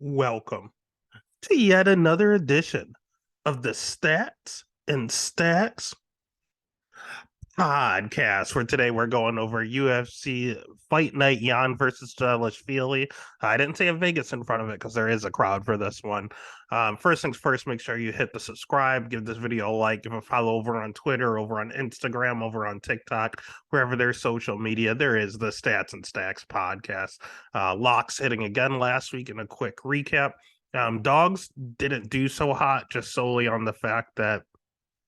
Welcome to yet another edition of the Stats and Stacks podcast. For today, we're going over UFC Fight Night Yan versus Dvalishvili. I didn't say a Vegas in front of it because there is a crowd for this one. First things first, make sure you hit the subscribe, give this video a like, give a follow over on Twitter, over on Instagram, over on TikTok, wherever there's social media. There is the Stats and Stacks podcast. Locks hitting again last week. In a quick recap, dogs didn't do so hot just solely on the fact that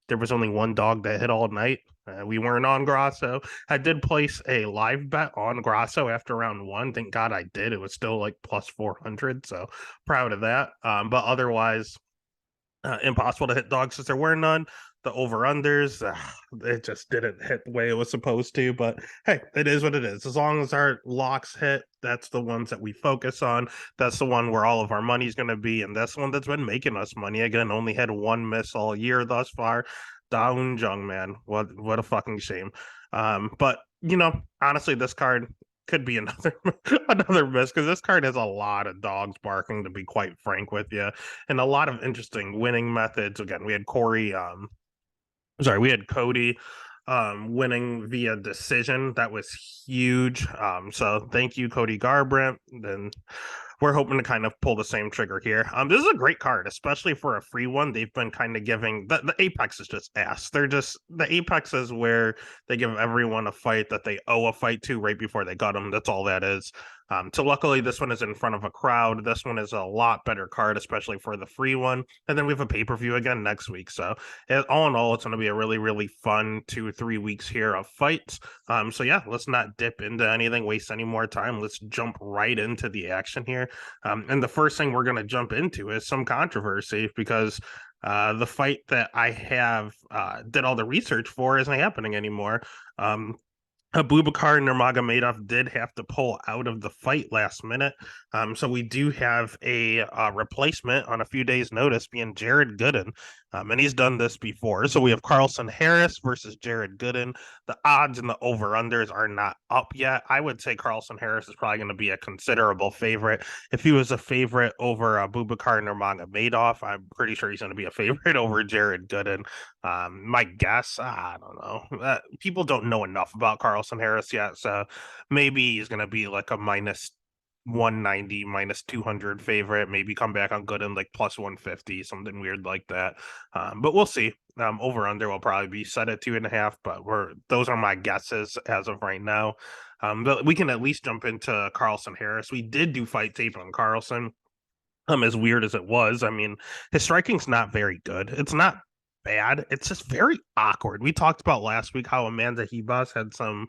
there was only one dog that hit all night. We weren't on Grasso. I did place a live bet on Grasso after round one. Thank God I did. It was still like plus 400. So proud of that. But otherwise, impossible to hit dogs since there were none. The over-unders, it just didn't hit the way it was supposed to. But hey, it is what it is. As long as our locks hit, that's the ones that we focus on. That's the one where all of our money's going to be. And that's the one that's been making us money. Again, only had one miss all year thus far. Daun Jung, man. What a fucking shame. But honestly, this card could be another another miss because this card has a lot of dogs barking, to be quite frank with you, and a lot of interesting winning methods. Again, we had we had Cody winning via decision. That was huge. So thank you, Cody Garbrandt. Then we're hoping to kind of pull the same trigger here. This is a great card, especially for a free one. They've been kind of giving the Apex is just ass. They're just the Apex is where they give everyone a fight that they owe a fight to right before they got them. That's all that is. So luckily, this one is in front of a crowd. This one is a lot better card, especially for the free one. And then we have a pay-per-view again next week. So all in all, it's going to be a really, really fun 2-3 weeks here of fights. So yeah, let's not dip into anything, waste any more time. Let's jump right into the action here. And the first thing we're going to jump into is some controversy because the fight that I have did all the research for isn't happening anymore. Abubakar Nurmagomedov did have to pull out of the fight last minute. So we do have a replacement on a few days' notice being Jared Gooden. And he's done this before. So we have Carlson Harris versus Jared Gooden. The odds and the over-unders are not up yet. I would say Carlson Harris is probably going to be a considerable favorite. If he was a favorite over Abubakar Nurmagomedov, I'm pretty sure he's going to be a favorite over Jared Gooden. My guess, I don't know. People don't know enough about Carlson Harris yet, so maybe he's going to be like a minus 190, minus 200 favorite. Maybe come back on good and like plus 150, something weird like that. But we'll see. Over under will probably be set at 2.5, but those are my guesses as of right now. But we can at least jump into Carlson Harris. We did do fight tape on Carlson. As weird as it was, I mean, his striking's not very good. It's not bad. It's just very awkward. We talked about last week how Amanda Hebos had some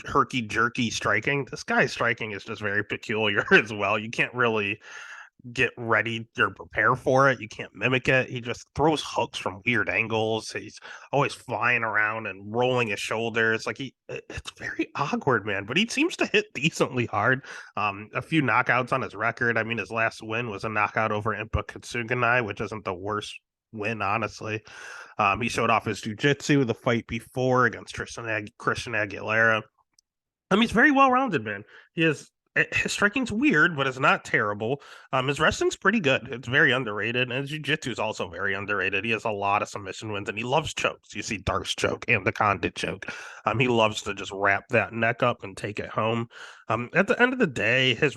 herky jerky striking. This guy's striking is just very peculiar as well. You can't really get ready or prepare for it. You can't mimic it. He just throws hooks from weird angles. He's always flying around and rolling his shoulders. It's very awkward, man. But he seems to hit decently hard. A few knockouts on his record. I mean, his last win was a knockout over Impa Katsuganai, which isn't the worst win, honestly. He showed off his jiu-jitsu the fight before against Christian Aguilera. He's very well-rounded, man. His striking's weird, but it's not terrible. His wrestling's pretty good. It's very underrated, and his jiu-jitsu is also very underrated. He has a lot of submission wins, and he loves chokes. You see Dark's choke and the Condit choke. He loves to just wrap that neck up and take it home. At the end of the day, his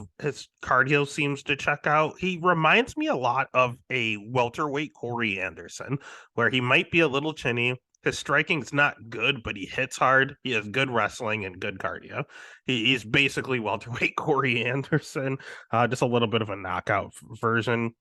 cardio seems to check out. He reminds me a lot of a welterweight Corey Anderson, where he might be a little chinny. His striking's not good, but he hits hard. He has good wrestling and good cardio. He's basically welterweight Corey Anderson, just a little bit of a knockout version.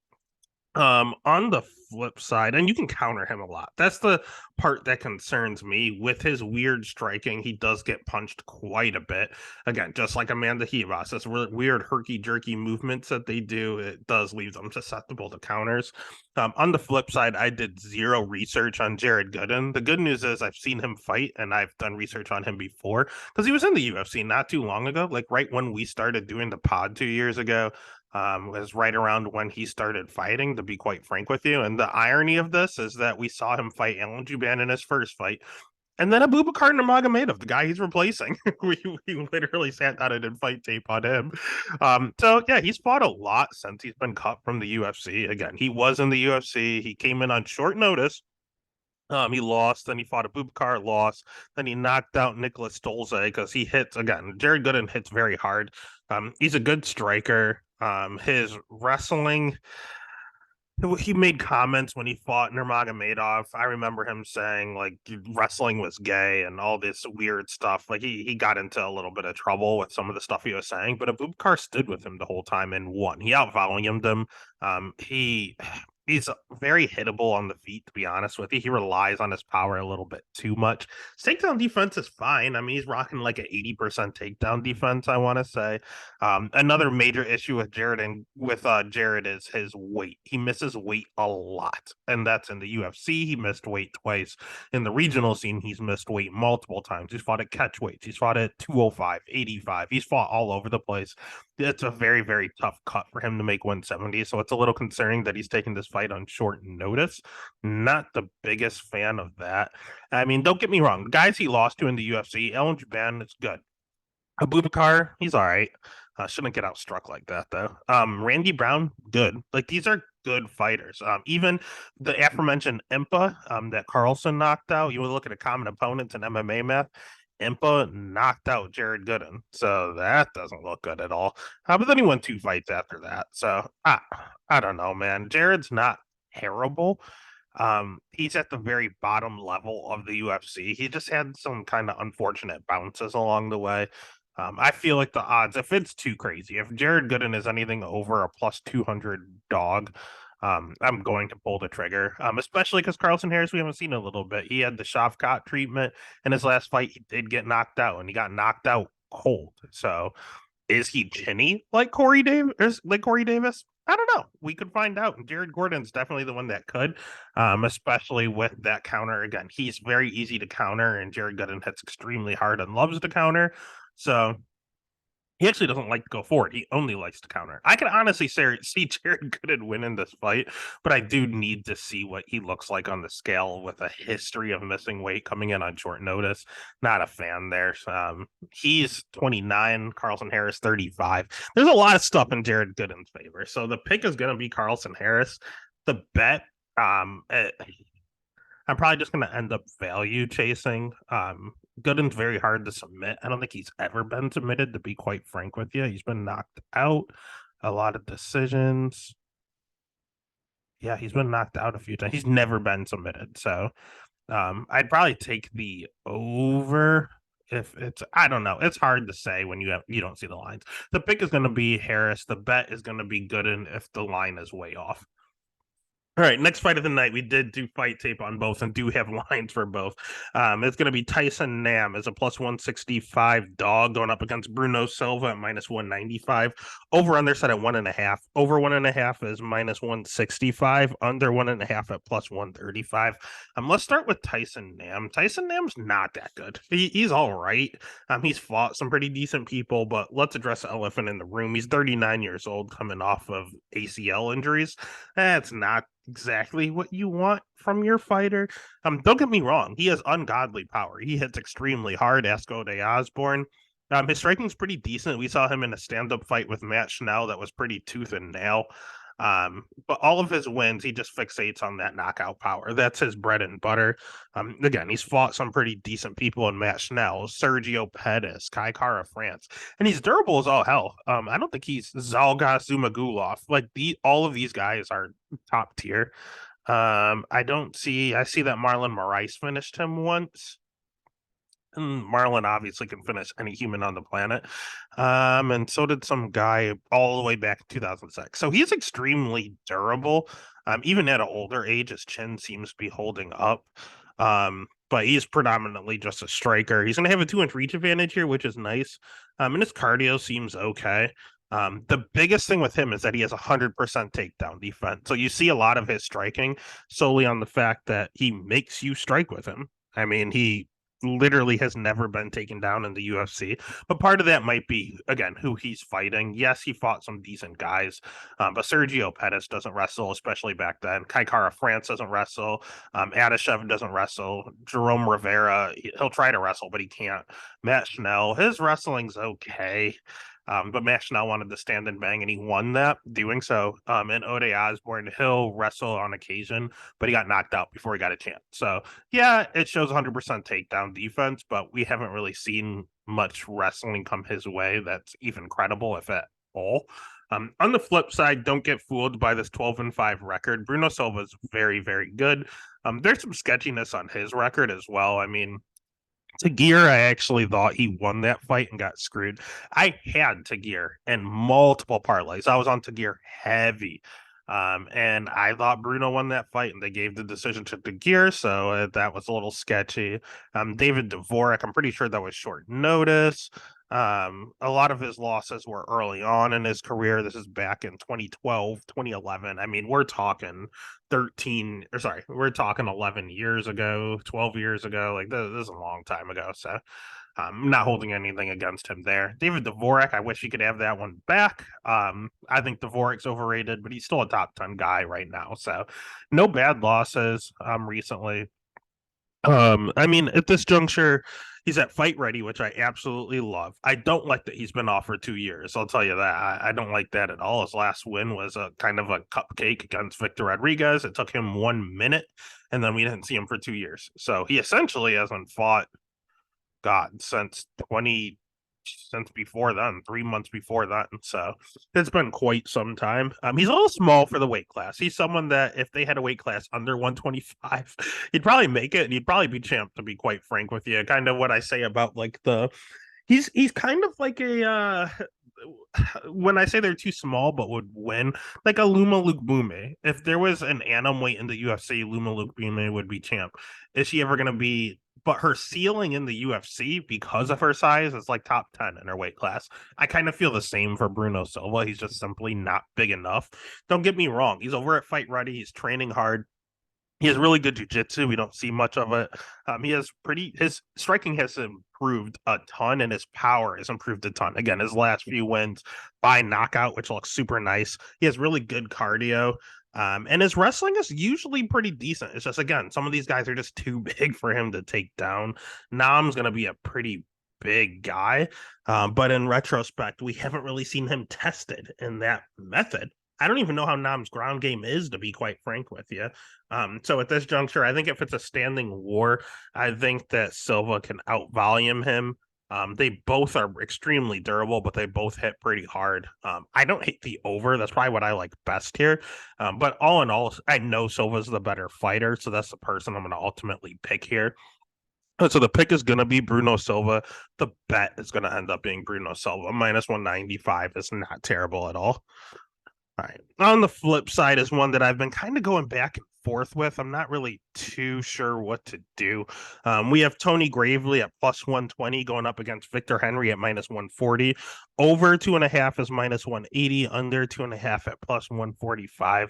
On the flip side, and you can counter him a lot. That's the part that concerns me. With his weird striking, he does get punched quite a bit. Again, just like Amanda Hebos, this weird herky-jerky movements that they do, it does leave them susceptible to counters. On the flip side, I did zero research on Jared Gooden. The good news is I've seen him fight, and I've done research on him before, because he was in the UFC not too long ago, like right when we started doing the pod 2 years ago. Was right around when he started fighting, to be quite frank with you. And the irony of this is that we saw him fight Alan Juban in his first fight. And then Abubakar Nurmagomedov, the guy he's replacing. we literally sat down and did fight tape on him. So yeah, he's fought a lot since he's been cut from the UFC. Again, he was in the UFC. He came in on short notice. He lost, then he fought Abubakar, lost, then he knocked out Nicholas Stolze because he hits again. Jared Gooden hits very hard. He's a good striker. His wrestling, he made comments when he fought Nurmagomedov. I remember him saying like wrestling was gay and all this weird stuff. Like he got into a little bit of trouble with some of the stuff he was saying, but Abubakar stood with him the whole time and won. He outvolumed him. He's very hittable on the feet, to be honest with you. He relies on his power a little bit too much. His takedown defense is fine. I mean, he's rocking like an 80% takedown defense, I want to say. Another major issue with Jared is his weight. He misses weight a lot, and that's in the UFC. He missed weight twice. In the regional scene, he's missed weight multiple times. He's fought at catch weights. He's fought at 205, 85. He's fought all over the place. It's a very, very tough cut for him to make 170. So it's a little concerning that he's taking this fight on short notice. Not the biggest fan of that. I mean, don't get me wrong. The guys he lost to in the UFC, Ellen Jaban is good. Abubakar, he's all right. Shouldn't get outstruck like that though. Randy Brown, good. Like these are good fighters. Even the aforementioned Impa, that Carlson knocked out. You would look at a common opponents in MMA math. Impa knocked out Jared Gooden, so that doesn't look good at all. But then he won 2 fights after that. So I don't know, man. Jared's not terrible. He's at the very bottom level of the UFC. He just had some kind of unfortunate bounces along the way. I feel like the odds, if it's too crazy, if Jared Gooden is anything over a plus 200 dog, I'm going to pull the trigger, especially because Carlson Harris, we haven't seen a little bit. He had the Shavkat treatment in his last fight. He did get knocked out, and he got knocked out cold. So is he chinny like Corey Davis? I don't know. We could find out. And Jared Gordon's definitely the one that could, especially with that counter. Again, he's very easy to counter, and Jared Gooden hits extremely hard and loves to counter. So he actually doesn't like to go forward. He only likes to counter. I can honestly see Jared Gooden win in this fight, but I do need to see what he looks like on the scale with a history of missing weight coming in on short notice. Not a fan there. He's 29, Carlson Harris 35. There's a lot of stuff in Jared Gooden's favor. So the pick is going to be Carlson Harris. The bet, I'm probably just going to end up value chasing. Gooden's very hard to submit. I don't think he's ever been submitted, to be quite frank with you. He's been knocked out a lot of decisions. Yeah, he's been knocked out a few times. He's never been submitted. So I'd probably take the over if it's, I don't know. It's hard to say when you don't see the lines. The pick is going to be Harris. The bet is going to be Gooden if the line is way off. All right, next fight of the night. We did do fight tape on both and do have lines for both. It's going to be Tyson Nam as a plus 165 dog going up against Bruno Silva at minus 195. Over under set at 1.5. Over 1.5 is minus 165. Under 1.5 at plus 135. Let's start with Tyson Nam. Tyson Nam's not that good. He's all right. He's fought some pretty decent people, but let's address the elephant in the room. He's 39 years old, coming off of ACL injuries. That's not exactly what you want from your fighter. Don't get me wrong, he has ungodly power. He hits extremely hard. Ask Ode Osborne. His striking's pretty decent. We saw him in a stand-up fight with Matt Schnell that was pretty tooth and nail. But all of his wins, he just fixates on that knockout power. That's his bread and butter. Again, he's fought some pretty decent people in Matt Schnell, Sergio Pettis, Kai Kara France, and he's durable as all hell. I don't think he's Zalga Zumagulov. Like all of these guys are top tier. I see that Marlon Moraes finished him once. Marlon obviously can finish any human on the planet. And so did some guy all the way back in 2006. So he's extremely durable. Even at an older age, his chin seems to be holding up. But he's predominantly just a striker. He's going to have a 2-inch reach advantage here, which is nice. And his cardio seems okay. The biggest thing with him is that he has 100% takedown defense. So you see a lot of his striking solely on the fact that he makes you strike with him. I mean, he literally has never been taken down in the UFC. But part of that might be, again, who he's fighting. Yes, he fought some decent guys, but Sergio Pettis doesn't wrestle, especially back then. Kai Kara France doesn't wrestle. Adeshev doesn't wrestle. Jerome Rivera, he'll try to wrestle, but he can't. Matt Schnell, his wrestling's okay. But Matt Schnell wanted to stand and bang, and he won that doing so. And Ode Osborne, he'll wrestle on occasion, but he got knocked out before he got a chance. So, yeah, it shows 100% takedown defense, but we haven't really seen much wrestling come his way that's even credible, if at all. On the flip side, don't get fooled by this 12-5 record. Bruno Silva is very, very good. There's some sketchiness on his record as well. I mean, Tagir, I actually thought he won that fight and got screwed. I had Tagir in multiple parlays. I was on Tagir heavy. And I thought Bruno won that fight, and they gave the decision to Tagir, so that was a little sketchy. David Dvorak, I'm pretty sure that was short notice. A lot of his losses were early on in his career. This is back in 2012, 2011. I mean, we're talking 11 years ago, 12 years ago. Like, this is a long time ago. So I'm not holding anything against him there. David Dvorak, I wish he could have that one back. I think Dvorak's overrated, but he's still a top 10 guy right now. So no bad losses recently. I mean, at this juncture, he's at Fight Ready, which I absolutely love. I don't like that he's been off for 2 years. I'll tell you that. I don't like that at all. His last win was a kind of a cupcake against Victor Rodriguez. It took him 1 minute, and then we didn't see him for 2 years. So he essentially hasn't fought, God, since before then, 3 months before then. So it's been quite some time. He's a little small for the weight class. He's someone that if they had a weight class under 125, he'd probably make it, and he'd probably be champ, to be quite frank with you. Kind of what I say about like he's kind of like a when I say they're too small but would win, like a Luma Lukbume. If there was an anim weight in the UFC, Luma Lukbume would be champ. Is she ever going to be? But her ceiling in the UFC, because of her size, is like top 10 in her weight class. I kind of feel the same for Bruno Silva. He's just simply not big enough. Don't get me wrong. He's over at Fight Ready. He's training hard. He has really good jiu-jitsu. We don't see much of it. His striking has improved a ton, and his power has improved a ton. Again, his last few wins by knockout, which looks super nice. He has really good cardio. And his wrestling is usually pretty decent. It's just, again, some of these guys are just too big for him to take down. Nam's going to be a pretty big guy. But in retrospect, we haven't really seen him tested in that method. I don't even know how Nam's ground game is, to be quite frank with you. So at this juncture, I think if it's a standing war, I think that Silva can out-volume him. They both are extremely durable, but they both hit pretty hard. I don't hate the over. That's probably what I like best here. But all in all, I know Silva's the better fighter, so that's the person I'm going to ultimately pick here. So the pick is going to be Bruno Silva. The bet is going to end up being Bruno Silva. Minus 195 is not terrible at all. All right. On the flip side is one that I've been kind of going back and forth with. I'm not really too sure what to do. We have Tony Gravely at plus 120 going up against Victor Henry at minus 140. Over 2.5 is minus 180. Under 2.5 at plus 145.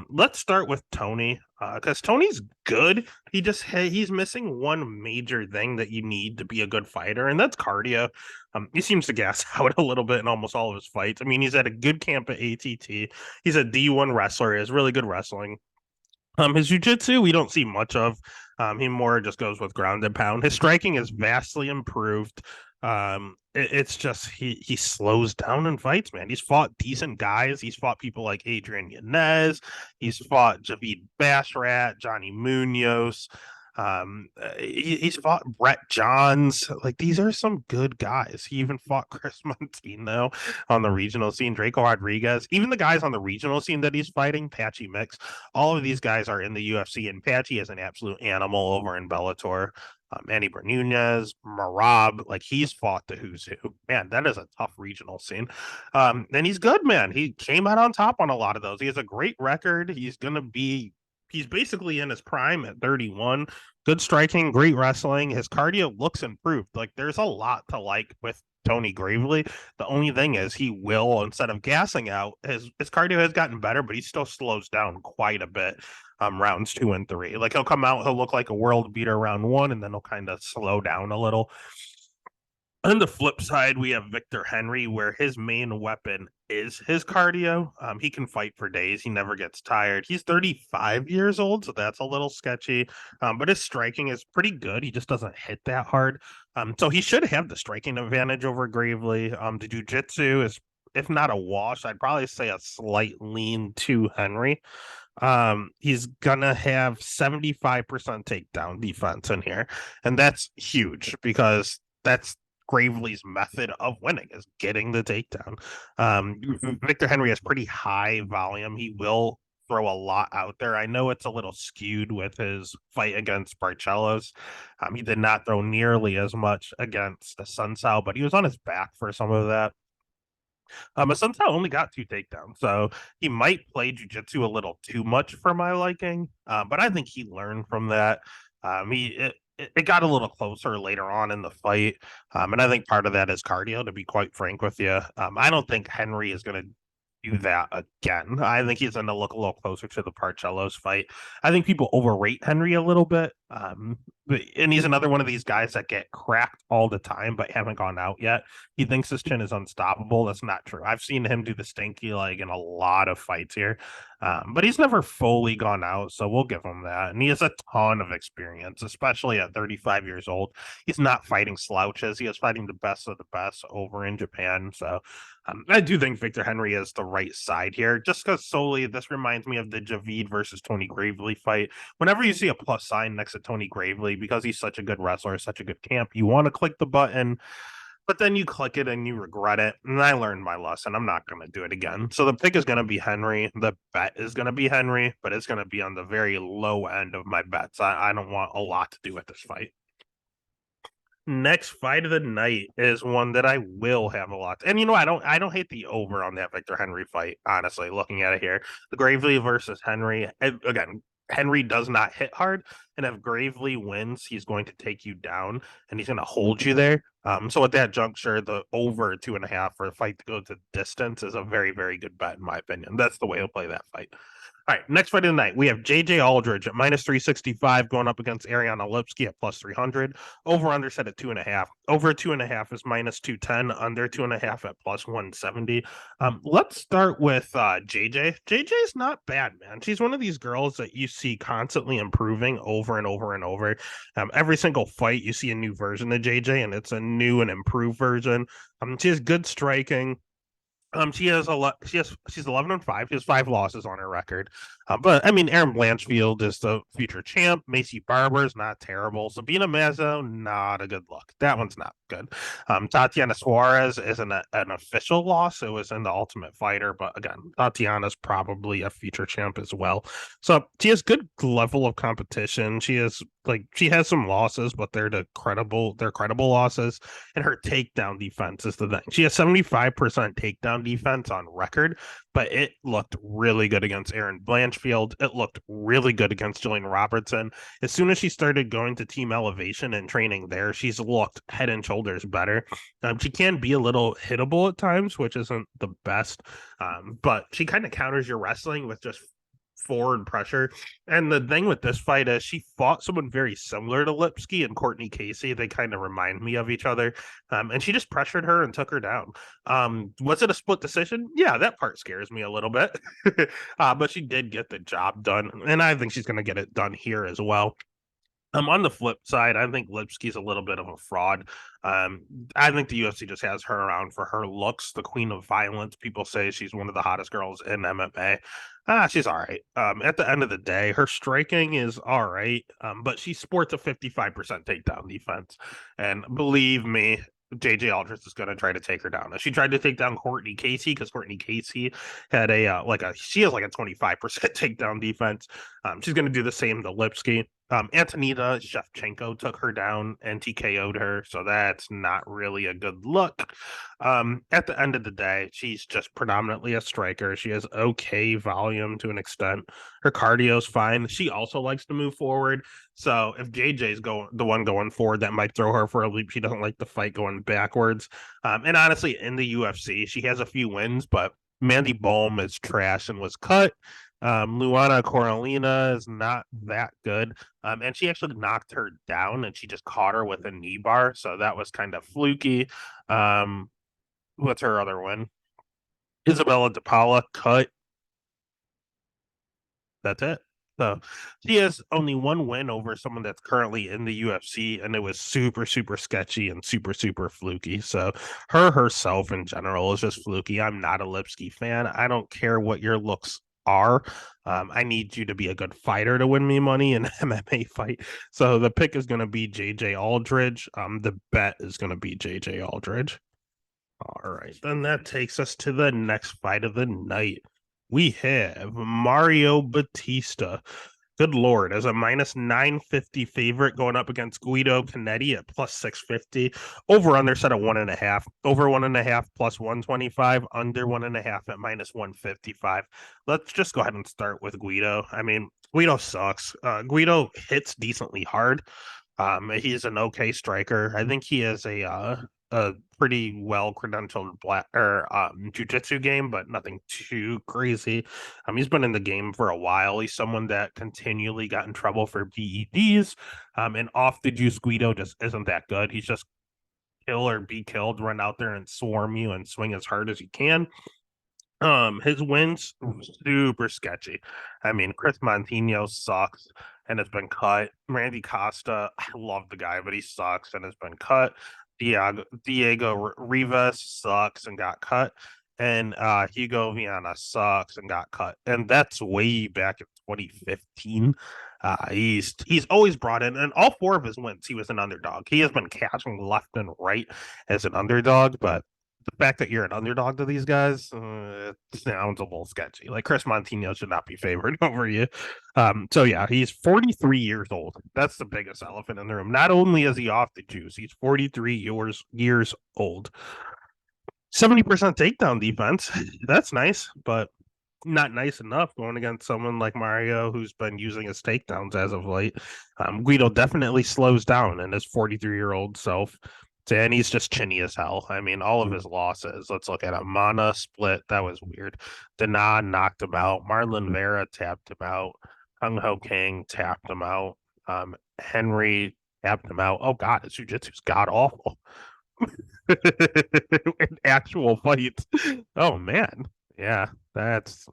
Let's start with Tony because Tony's good. He's missing one major thing that you need to be a good fighter, and that's cardio. He seems to gas out a little bit in almost all of his fights. I mean, he's at a good camp at ATT. He's a D1 wrestler. He has really good wrestling. His jiu-jitsu, we don't see much of. He more just goes with ground and pound. His striking is vastly improved. It's just he slows down in fights, man. He's fought decent guys. He's fought people like Adrian Yanez. He's fought Javid Bashrat, Johnny Munoz. He's fought Brett Johns. Like, these are some good guys. He even fought Chris Montino on the regional scene, Draco Rodriguez, even the guys on the regional scene that he's fighting, Patchy Mix. All of these guys are in the UFC, and Patchy is an absolute animal over in Bellator. Manny Bernunez, Marab, like, he's fought the who's who. Man, that is a tough regional scene. And he's good, man. He came out on top on a lot of those. He has a great record. He's basically in his prime at 31. Good striking, great wrestling. His cardio looks improved. Like, there's a lot to like with Tony Gravely. The only thing is he will, instead of gassing out, his cardio has gotten better, but he still slows down quite a bit. Rounds 2 and 3. Like he'll come out, he'll look like a world beater round 1, and then he'll kind of slow down a little. On the flip side, we have Victor Henry, where his main weapon is his cardio. He can fight for days. He never gets tired. He's 35 years old, so that's a little sketchy. But his striking is pretty good. He just doesn't hit that hard. So he should have the striking advantage over Gravely. The jiu-jitsu is, if not a wash, I'd probably say a slight lean to Henry. He's gonna have 75% takedown defense in here, and that's huge because that's Gravely's method of winning, is getting the takedown. Victor Henry has pretty high volume. He will throw a lot out there. I know it's a little skewed with his fight against Barcelos. He did not throw nearly as much against Sunsao, but he was on his back for some of that. Sunsao only got 2 takedowns, so he might play jujitsu a little too much for my liking. But I think he learned from that. It got a little closer later on in the fight, and I think part of that is cardio. To be quite frank with you, I don't think Henry is going to do that again. I think he's going to look a little closer to the Barcelos fight. I think people overrate Henry a little bit. And he's another one of these guys that get cracked all the time, but haven't gone out yet. He thinks his chin is unstoppable. That's not true. I've seen him do the stinky leg in a lot of fights here, but he's never fully gone out, so we'll give him that. And he has a ton of experience, especially at 35 years old. He's not fighting slouches. He is fighting the best of the best over in Japan. So I do think Victor Henry is the right side here, just because solely this reminds me of the Javid versus Tony Gravely fight. Whenever you see a plus sign next to Tony Gravely, because he's such a good wrestler, such a good camp, you want to click the button, but then you click it and you regret it. And I learned my lesson. I'm not going to do it again. So the pick is going to be Henry. The bet is going to be Henry, but it's going to be on the very low end of my bets. I don't want a lot to do with this fight. Next fight of the night is one that I will have a lot. And I don't hate the over on that Victor Henry fight, honestly, looking at it here. The Gravely versus Henry. Again, Henry does not hit hard, and if Gravely wins, he's going to take you down and he's going to hold you there. So at that juncture, the over 2.5 for a fight to go to distance is a very, very good bet, in my opinion. That's the way to play that fight. All right, next fight of the night, we have JJ Aldridge at minus 365 going up against Ariana Lipski at plus 300. Over under set at 2.5. Over 2.5 is minus 210. Under 2.5 at plus 170. Let's start with JJ. JJ's not bad, man. She's one of these girls that you see constantly improving over and over and over. Every single fight, you see a new version of JJ, and it's a new and improved version. She has good striking. She's 11-5. She has 5 losses on her record. But I mean, Erin Blanchfield is the future champ. Macy Barber's not terrible. Sabina Mazo, not a good look. That one's not good. Tatiana Suarez isn't an official loss. It was in the Ultimate Fighter, but again, Tatiana's probably a future champ as well. So she has good level of competition. She has some losses, but they're credible losses. And her takedown defense is the thing. She has 75% takedown defense on record, but it looked really good against Erin Blanchfield. It looked really good against Jillian Robertson. As soon as she started going to Team Elevation and training there, she's looked head and shoulders better. She can be a little hittable at times, which isn't the best, but she kind of counters your wrestling with just forward pressure. And the thing with this fight is she fought someone very similar to Lipski and Courtney Casey. They kind of remind me of each other. And she just pressured her and took her down. Was it a split decision? Yeah, that part scares me a little bit. But she did get the job done. And I think she's going to get it done here as well. On the flip side, I think Lipski's a little bit of a fraud. I think the UFC just has her around for her looks, the queen of violence. People say she's one of the hottest girls in MMA. She's all right. At the end of the day, her striking is all right, but she sports a 55% takedown defense. And believe me, JJ Aldridge is going to try to take her down. She tried to take down Courtney Casey because Courtney Casey had she has like a 25% takedown defense. She's going to do the same to Lipski. Antonina Shevchenko took her down and TKO'd her, so that's not really a good look. At the end of the day, she's just predominantly a striker. She has okay volume to an extent. Her cardio's fine. She also likes to move forward. So if JJ's the one going forward, that might throw her for a loop. She doesn't like the fight going backwards. And honestly, in the UFC, she has a few wins, but Mandy Bohm is trash and was cut. Luana Corolina is not that good. And she actually knocked her down and she just caught her with a knee bar. So that was kind of fluky. What's her other win? Isabella DePaula cut. That's it. So she has only one win over someone that's currently in the UFC, and it was super, super sketchy and super, super fluky. So her herself in general is just fluky. I'm not a Lipsky fan. I don't care what your looks are. I need you to be a good fighter to win me money in an MMA fight. So the pick is going to be JJ Aldridge. The bet is going to be JJ Aldridge. All right, then that takes us to the next fight of the night. We have Mario Batista. Good Lord, as a minus 950 favorite going up against Guido Canetti at plus 650. Over under set at 1.5. Over 1.5 plus 125. Under 1.5 at minus 155. Let's just go ahead and start with Guido. I mean, Guido sucks. Guido hits decently hard. He's an okay striker. I think he has a pretty well credentialed jiu-jitsu game, but nothing too crazy. He's been in the game for a while. He's someone that continually got in trouble for PEDs. And off the juice Guido just isn't that good. He's just kill or be killed, run out there and swarm you and swing as hard as he can. His wins super sketchy. I mean, Chris Montino sucks and has been cut. Randy Costa, I love the guy, but he sucks and has been cut. Diego Rivas sucks and got cut. And Hugo Viana sucks and got cut. And that's way back in 2015. He's always brought in, and all four of his wins, he was an underdog. He has been catching left and right as an underdog, but the fact that you're an underdog to these guys sounds a little sketchy. Like Chris Montino should not be favored over you. So yeah, he's 43 years old. That's the biggest elephant in the room. Not only is he off the juice, he's 43 years old. 70% takedown defense. That's nice, but not nice enough going against someone like Mario who's been using his takedowns as of late. Guido definitely slows down in his 43-year-old self. And he's just chinny as hell. I mean, all of his losses. Let's look at it. Mana split. That was weird. Dana knocked him out. Marlon Vera tapped him out. Hung Ho King tapped him out. Henry tapped him out. Oh, God. His jiu-jitsu's god-awful. In actual fights. Oh, man. Yeah, that's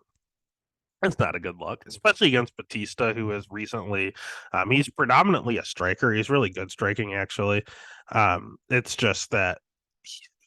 not a good look, especially against Batista, who has recently, he's predominantly a striker. He's really good striking, actually. It's just that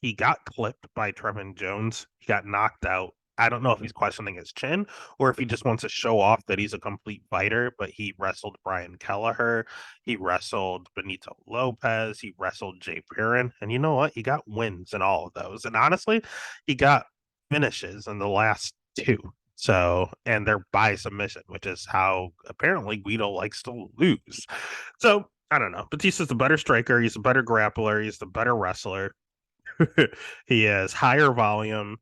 he got clipped by Trevin Jones. He got knocked out. I don't know if he's questioning his chin or if he just wants to show off that he's a complete fighter, but he wrestled Brian Kelleher. He wrestled Benito Lopez. He wrestled Jay Perrin. And you know what? He got wins in all of those. And honestly, he got finishes in the last two. So, and they're by submission, which is how apparently Guido likes to lose. So, I don't know. Batista's the better striker. He's a better grappler. He's the better wrestler. He has higher volume.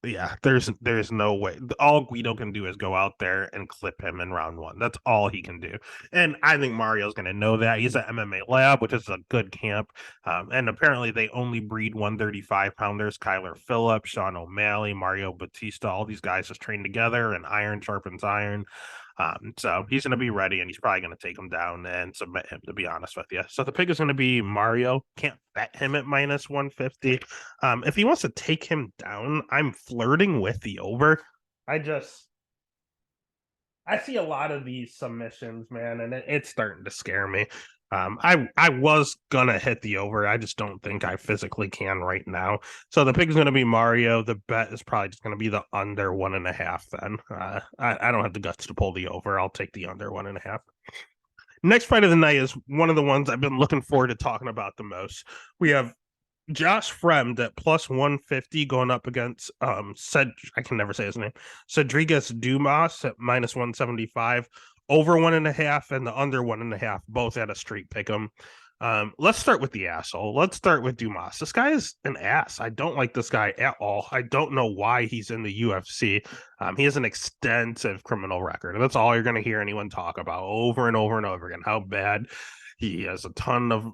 Yeah, there's no way. All Guido can do is go out there and clip him in round one. That's all he can do. And I think Mario's going to know that. He's at MMA Lab, which is a good camp. And apparently they only breed 135 pounders. Kyler Phillips, Sean O'Malley, Mario Batista, all these guys just train together and iron sharpens iron. So he's going to be ready and he's probably going to take him down and submit him, to be honest with you. So the pick is going to be Mario. Can't bet him at minus 150. If he wants to take him down, I'm flirting with the over. I see a lot of these submissions, man, and it's starting to scare me. I was gonna hit the over. I just don't think I physically can right now. So the pick is gonna be Mario. The bet is probably just gonna be the under 1.5. Then I don't have the guts to pull the over. I'll take the under 1.5. Next fight of the night is one of the ones I've been looking forward to talking about the most. We have Josh Fremd at plus 150 going up against I can never say his name. Cedrigas Dumas at minus 175. over 1.5 and the under 1.5 both at a street pick 'em. Let's start with the asshole. Let's start with Dumas. This guy is an ass. I don't like this guy at all. I don't know why he's in the UFC. He has an extensive criminal record. And that's all you're going to hear anyone talk about over and over and over again. How bad he has a ton of,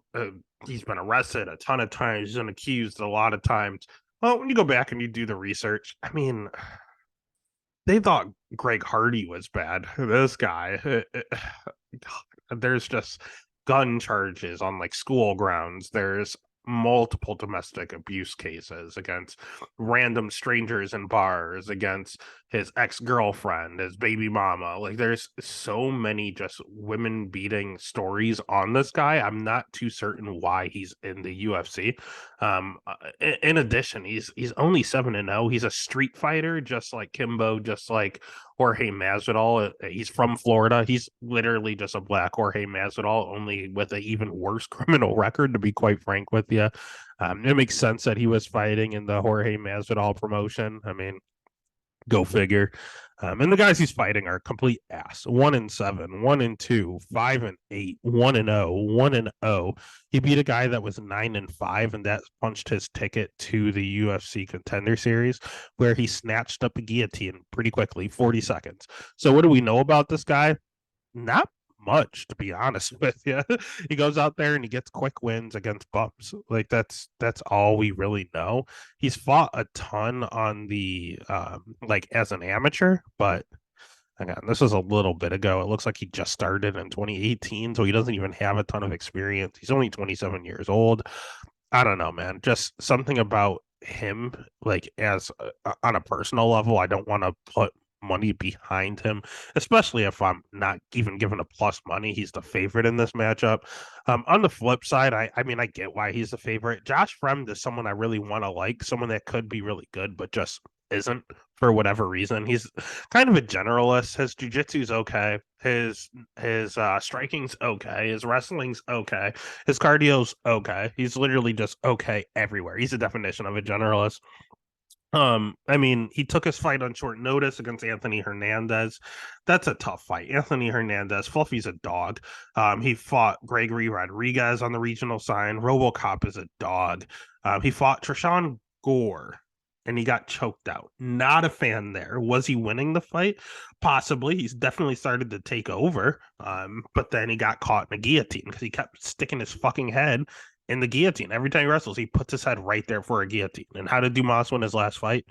he's been arrested a ton of times. He's been accused a lot of times. Well, when you go back and you do the research, I mean, they thought Greg Hardy was bad. This guy, there's just gun charges on like school grounds. There's multiple domestic abuse cases against random strangers in bars, against his ex-girlfriend, his baby mama. Like there's so many just women beating stories on this guy. I'm not too certain why he's in the UFC. In addition, he's only 7-0. He's a street fighter, just like Kimbo, just like Jorge Masvidal. He's from Florida. He's literally just a black Jorge Masvidal, only with an even worse criminal record, to be quite frank with you. It makes sense that he was fighting in the Jorge Masvidal promotion. I mean, go figure. And the guys he's fighting are complete ass. 1-7, 1-2, 5-8, 1-0, 1-0. He beat a guy that was 9-5, and that punched his ticket to the UFC Contender Series, where he snatched up a guillotine pretty quickly, 40 seconds. So what do we know about this guy? Not much, to be honest with you. He goes out there and he gets quick wins against bumps. Like that's all we really know. He's fought a ton on the like as an amateur, but again, this was a little bit ago. It looks like he just started in 2018, so he doesn't even have a ton of experience. He's only 27 years old. I don't know, man. Just something about him, like as on a personal level, I don't want to put money behind him, especially if I'm not even given a plus money. He's the favorite in this matchup. On the flip side, I mean, I get why he's the favorite. Josh Fremd is someone I really want to like, someone that could be really good, but just isn't for whatever reason. He's kind of a generalist. His jiu-jitsu's okay. His striking's okay. His wrestling's okay. His cardio's okay. He's literally just okay everywhere. He's a definition of a generalist. I mean, he took his fight on short notice against Anthony Hernandez. That's a tough fight. Anthony Hernandez, Fluffy's a dog. He fought Gregory Rodriguez on the regional sign. RoboCop is a dog. He fought Trishan Gore, and he got choked out. Not a fan there. Was he winning the fight? Possibly. He's definitely started to take over. But then he got caught in a guillotine because he kept sticking his fucking head in the guillotine. Every time he wrestles, he puts his head right there for a guillotine. And how did Dumas win his last fight?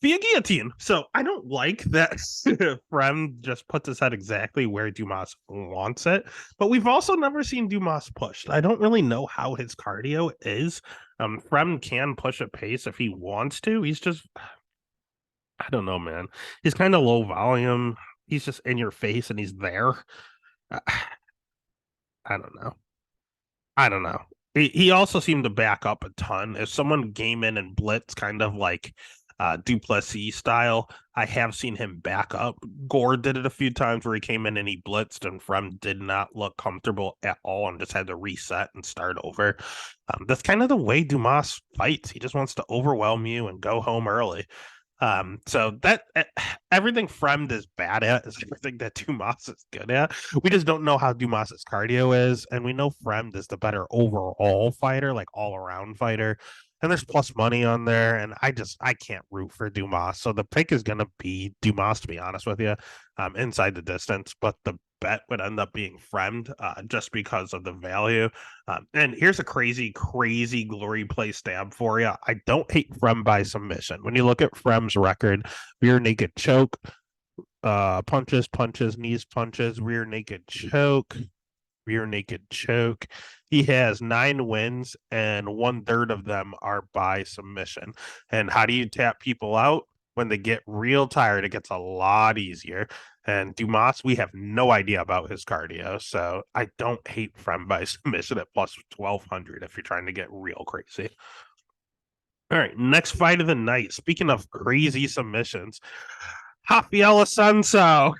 Via guillotine. So I don't like that Frem just puts his head exactly where Dumas wants it. But we've also never seen Dumas pushed. I don't really know how his cardio is. Frem can push a pace if he wants to. He's just, I don't know, man. He's kind of low volume. He's just in your face and he's there. I don't know. I don't know. He also seemed to back up a ton. If someone came in and blitz kind of like Duplessis style, I have seen him back up. Gore did it a few times where he came in and he blitzed, and Frem did not look comfortable at all and just had to reset and start over. That's kind of the way Dumas fights. He just wants to overwhelm you and go home early. So that everything Fremd is bad at is everything that Dumas is good at. We just don't know how Dumas's cardio is, and we know Fremd is the better overall fighter, like all around fighter. And there's plus money on there, and I can't root for Dumas. So the pick is gonna be Dumas, to be honest with you, inside the distance. But the bet would end up being Fremd, just because of the value. And here's a crazy glory play stab for you. I don't hate Fremd by submission. When you look at Fremd's record, rear naked choke, punches, knees punches, rear naked choke, rear naked choke. He has 9 wins, and 1/3 of them are by submission. And how do you tap people out? When they get real tired, it gets a lot easier. And Dumas, we have no idea about his cardio, so I don't hate Frem by submission at plus 1,200 if you're trying to get real crazy. All right, next fight of the night. Speaking of crazy submissions, Rafael Assunção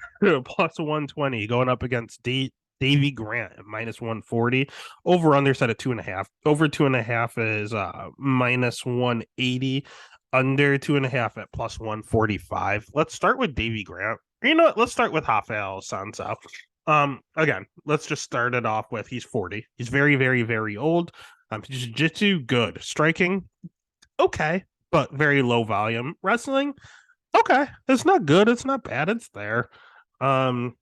plus 120 going up against Davy Grant at minus 140. Over under set at 2.5. Over 2.5 is minus 180. Under 2.5 at plus 145. Let's start with Davy Grant. You know what? Let's start with Rafael Sanzao. Again, let's just start it off with he's 40. He's very, very, very old. Jiu-jitsu, good. Striking, okay, but very low volume. Wrestling, okay. It's not good. It's not bad. It's there. Um,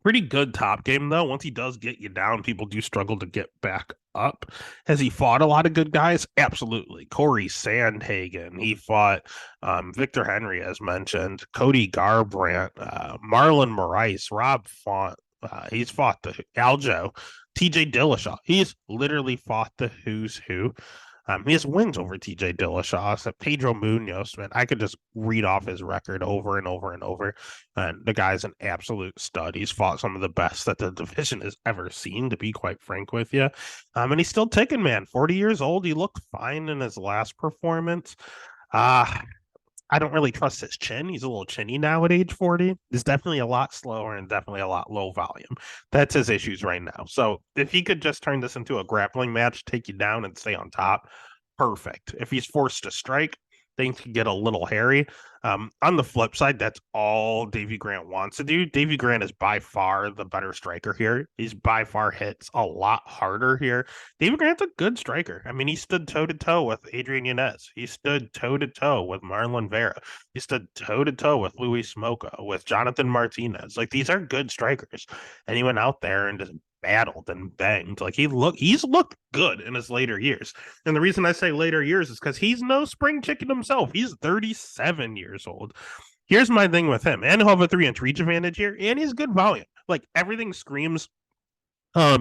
Pretty good top game though. Once he does get you down, people do struggle to get back up. Has he fought a lot of good guys? Absolutely. Corey Sandhagen. He fought Victor Henry, as mentioned. Cody Garbrandt, Marlon Moraes, Rob Font. He's fought the Aljo, TJ Dillashaw. He's literally fought the who's who. He has wins over TJ Dillashaw, so Pedro Munoz, man. I could just read off his record over and over and over. And the guy's an absolute stud. He's fought some of the best that the division has ever seen, to be quite frank with you. And he's still ticking, man. 40 years old. He looked fine in his last performance. I don't really trust his chin. He's a little chinny now at age 40. He's definitely a lot slower and definitely a lot low volume. That's his issues right now. So if he could just turn this into a grappling match, take you down and stay on top, perfect. If he's forced to strike, things can get a little hairy. On the flip side, that's all Davy Grant wants to do. Davy Grant is by far the better striker here. He's by far hits a lot harder here. Davy Grant's a good striker. I mean, he stood toe-to-toe with Adrian Yanez. He stood toe-to-toe with Marlon Vera. He stood toe-to-toe with Luis Smolka, with Jonathan Martinez. Like, these are good strikers. And he went out there and just battled and banged. Like, he's looked good in his later years. And the reason I say later years is because he's no spring chicken himself. He's 37 years old. Here's my thing with him. And he'll have a 3-inch reach advantage here, and he's good volume. Like, everything screams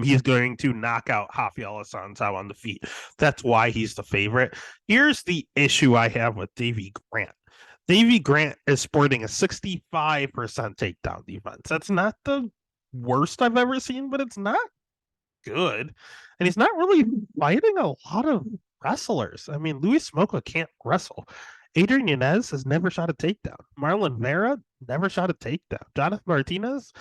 he's going to knock out Rafael Assunção on the feet. That's why he's the favorite. Here's the issue I have with Davy Grant. Davy Grant is sporting a 65% takedown defense. That's not the worst I've ever seen, but it's not good. And he's not really fighting a lot of wrestlers. I mean, Luis Smolka can't wrestle. Adrian Yanez has never shot a takedown. Marlon Vera never shot a takedown. Jonathan Martinez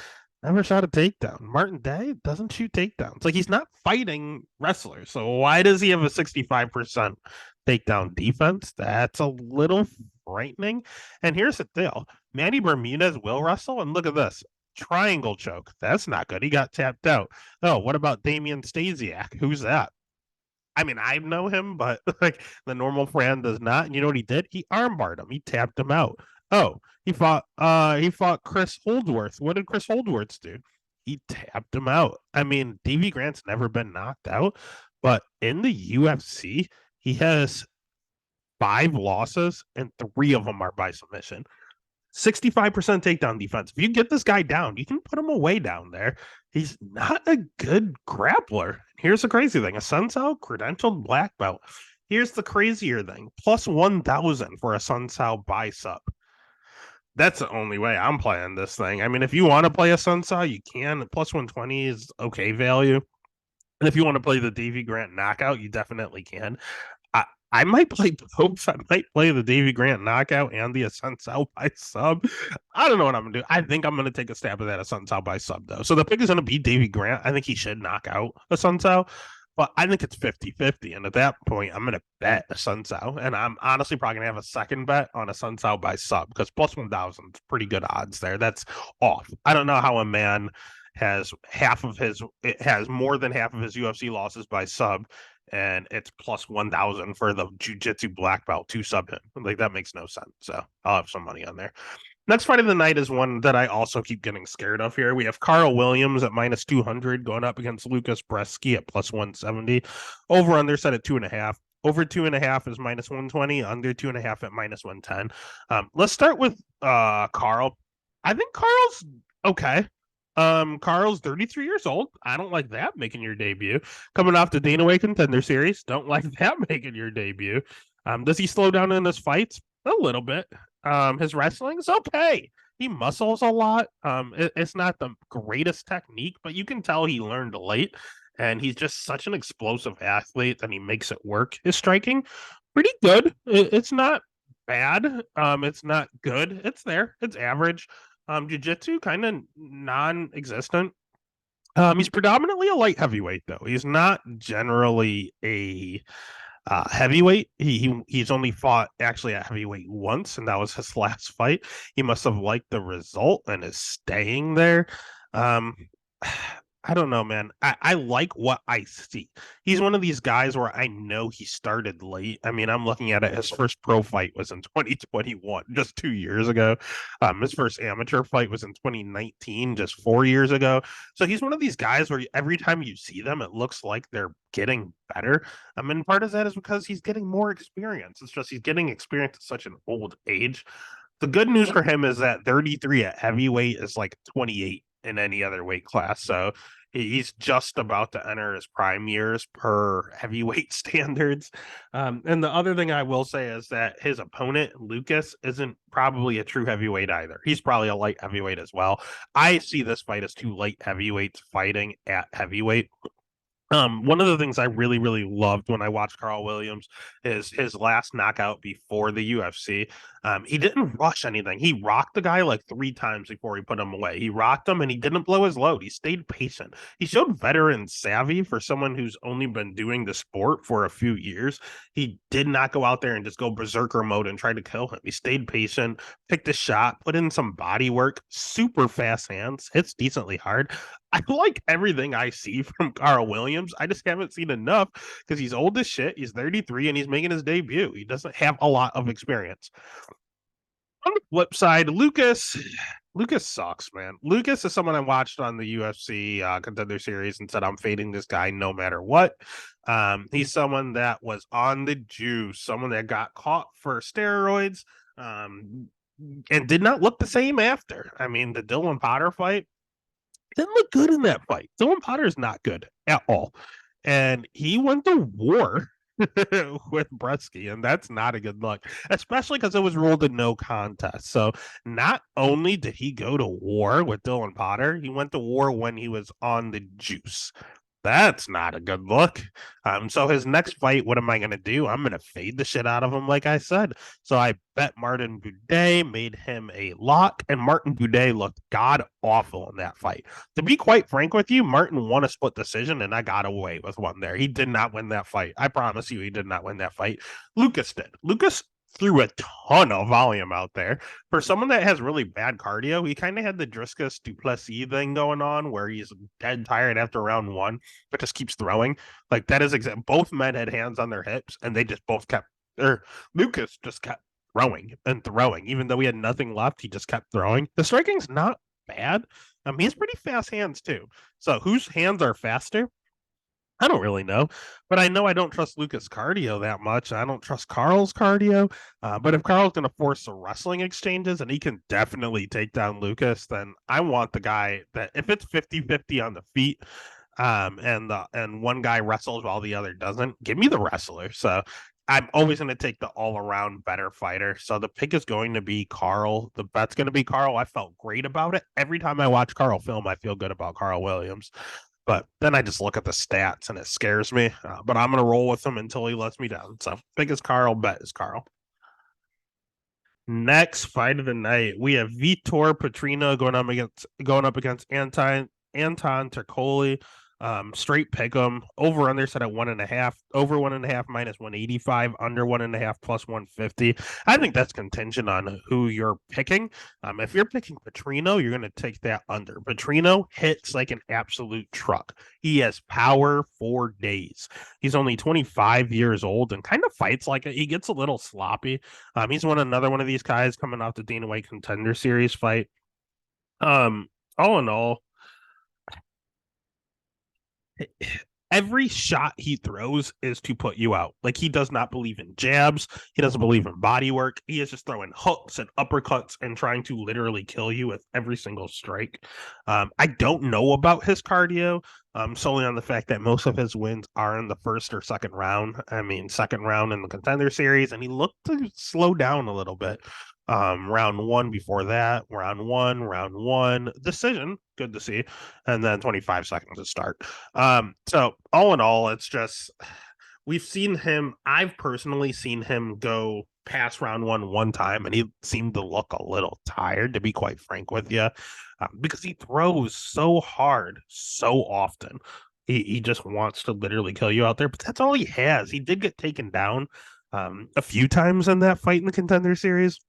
never shot a takedown. Martin Day doesn't shoot takedowns. Like, he's not fighting wrestlers. So why does he have a 65% takedown defense? That's a little frightening. And here's the deal. Manny Bermudez will wrestle, and look at this. Triangle choke. That's not good. He got tapped out. Oh, what about Damian Stasiak? Who's that? I mean, I know him, but like the normal fan does not. And you know what he did? He armbarred him. He tapped him out. Oh, he fought Chris Holdworth. What did Chris Holdworth do? He tapped him out. I mean, Davy Grant's never been knocked out, but in the UFC, he has 5 losses and 3 of them are by submission. 65% takedown defense. If you get this guy down, you can put him away down there. He's not a good grappler. Here's the crazy thing. Assunção, credentialed black belt. Here's the crazier thing. Plus 1,000 for Assunção by sub. That's the only way I'm playing this thing. I mean, if you want to play Assunção, you can. Plus 120 is okay value. And if you want to play the Davy Grant knockout, you definitely can. I might play both. I might play the Davy Grant knockout and the Assunção by sub. I don't know what I'm going to do. I think I'm going to take a stab at that Assunção by sub, though. So the pick is going to be Davy Grant. I think he should knock out Assunção, but I think it's 50-50. And at that point, I'm going to bet Assunção. And I'm honestly probably going to have a second bet on Assunção by sub because plus 1,000 is pretty good odds there. That's off. I don't know how a man has more than half of his UFC losses by sub, and it's plus 1,000 for the jiu-jitsu black belt to sub him. Like, that makes no sense. So I'll have some money on there. Next fight of the night is one that I also keep getting scared of here. We have Carl Williams at minus 200 going up against Lucas Bresky at plus 170. Over under set at 2.5. Over 2.5 is minus 120. Under 2.5 at minus 110. Let's start with Carl. I think Carl's okay. Carl's 33 years old. I don't like that making your debut. Coming off the Dana White Contender Series. Don't like that making your debut. Does he slow down in his fights? A little bit. His wrestling's okay. He muscles a lot. It's not the greatest technique, but you can tell he learned late. And he's just such an explosive athlete that he makes it work. His striking, pretty good. It's not bad. It's not good. It's there. It's average. Jiu-jitsu, kind of non-existent. He's predominantly a light heavyweight, though. He's not generally a Heavyweight, he's only fought actually at heavyweight once, and that was his last fight. He must have liked the result and is staying there. Um, I don't know, man. I like what I see. He's one of these guys where I know he started late. I mean, I'm looking at it. His first pro fight was in 2021, just 2 years ago. His first amateur fight was in 2019, just 4 years ago. So he's one of these guys where every time you see them, it looks like they're getting better. I mean, part of that is because he's getting more experience. It's just he's getting experience at such an old age. The good news for him is that 33 at heavyweight is like 28 in any other weight class. So he's just about to enter his prime years per heavyweight standards. And the other thing I will say is that his opponent, Lucas, isn't probably a true heavyweight either. He's probably a light heavyweight as well. I see this fight as two light heavyweights fighting at heavyweight. One of the things I really, really loved when I watched Carl Williams is his last knockout before the UFC. He didn't rush anything. He rocked the guy like 3 times before he put him away. He rocked him and he didn't blow his load. He stayed patient. He showed veteran savvy for someone who's only been doing the sport for a few years. He did not go out there and just go berserker mode and try to kill him. He stayed patient, picked a shot, put in some body work, super fast hands, hits decently hard. I like everything I see from Carl Williams. I just haven't seen enough because he's old as shit. He's 33 and he's making his debut. He doesn't have a lot of experience. On the flip side, Lucas sucks, man. Lucas is someone I watched on the UFC Contender Series and said I'm fading this guy no matter what. He's someone that was on the juice, someone that got caught for steroids, and did not look the same after. I mean, the Dylan Potter fight didn't look good in that fight. Dylan Potter is not good at all, and he went to war with Bresky, and that's not a good look, especially because it was ruled a no contest. So not only did he go to war with Dylan Potter, he went to war when he was on the juice. That's not a good look. So his next fight, what am I going to do? I'm going to fade the shit out of him, like I said. So I bet Martin Buday, made him a lock, and Martin Buday looked god awful in that fight. To be quite frank with you, Martin won a split decision, and I got away with one there. He did not win that fight. I promise you, he did not win that fight. Lucas did. Lucas threw a ton of volume out there. For someone that has really bad cardio, he kind of had the Driscus Duplessis thing going on where he's dead tired after round one, but just keeps throwing. Like that is exactly, both men had hands on their hips and they just both kept, or Lucas just kept throwing and throwing. Even though he had nothing left, he just kept throwing. The striking's not bad. He has pretty fast hands too. So whose hands are faster? I don't really know, but I know I don't trust Lucas' cardio that much. I don't trust Carl's cardio. But if Carl's going to force the wrestling exchanges and he can definitely take down Lucas, then I want the guy that if it's 50-50 on the feet, and one guy wrestles while the other doesn't, give me the wrestler. So I'm always going to take the all around better fighter. So the pick is going to be Carl. The bet's going to be Carl. I felt great about it. Every time I watch Carl film, I feel good about Carl Williams. But then I just look at the stats and it scares me. But I'm going to roll with him until he lets me down. So pick is Carl, bet is Carl. Next fight of the night, we have Vitor Petrino going up against Anton Tercoli. Straight pick 'em. Over under set at 1.5. Over 1.5 minus 185. Under 1.5 plus 150. I think that's contingent on who you're picking. If you're picking Petrino, you're going to take that under. Petrino hits like an absolute truck. He has power for days. He's only 25 years old and kind of fights like he gets a little sloppy. He's another one of these guys coming off the Dana White Contender Series fight. All in all, every shot he throws is to put you out. Like he does not believe in jabs. He doesn't believe in body work. He is just throwing hooks and uppercuts and trying to literally kill you with every single strike. I don't know about his cardio, solely on the fact that most of his wins are in the first or second round. I mean, second round in the Contender Series, and he looked to slow down a little bit. Round one before that, round one decision, good to see, and then 25 seconds to start. So all in all, it's just we've seen him. I've personally seen him go past round one time, and he seemed to look a little tired, to be quite frank with you, because he throws so hard so often. He just wants to literally kill you out there, but that's all he has. He did get taken down a few times in that fight in the Contender Series.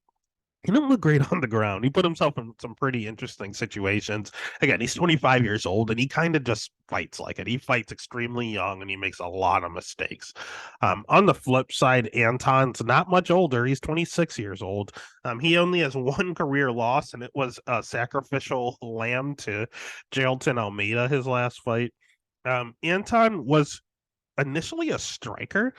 He didn't look great on the ground. He put himself in some pretty interesting situations. Again, he's 25 years old and he kind of just fights like it. He fights extremely young and he makes a lot of mistakes. On the flip side, Anton's not much older. He's 26 years old. He only has one career loss, and it was a sacrificial lamb to Jailton Almeida, his last fight. Anton was initially a striker,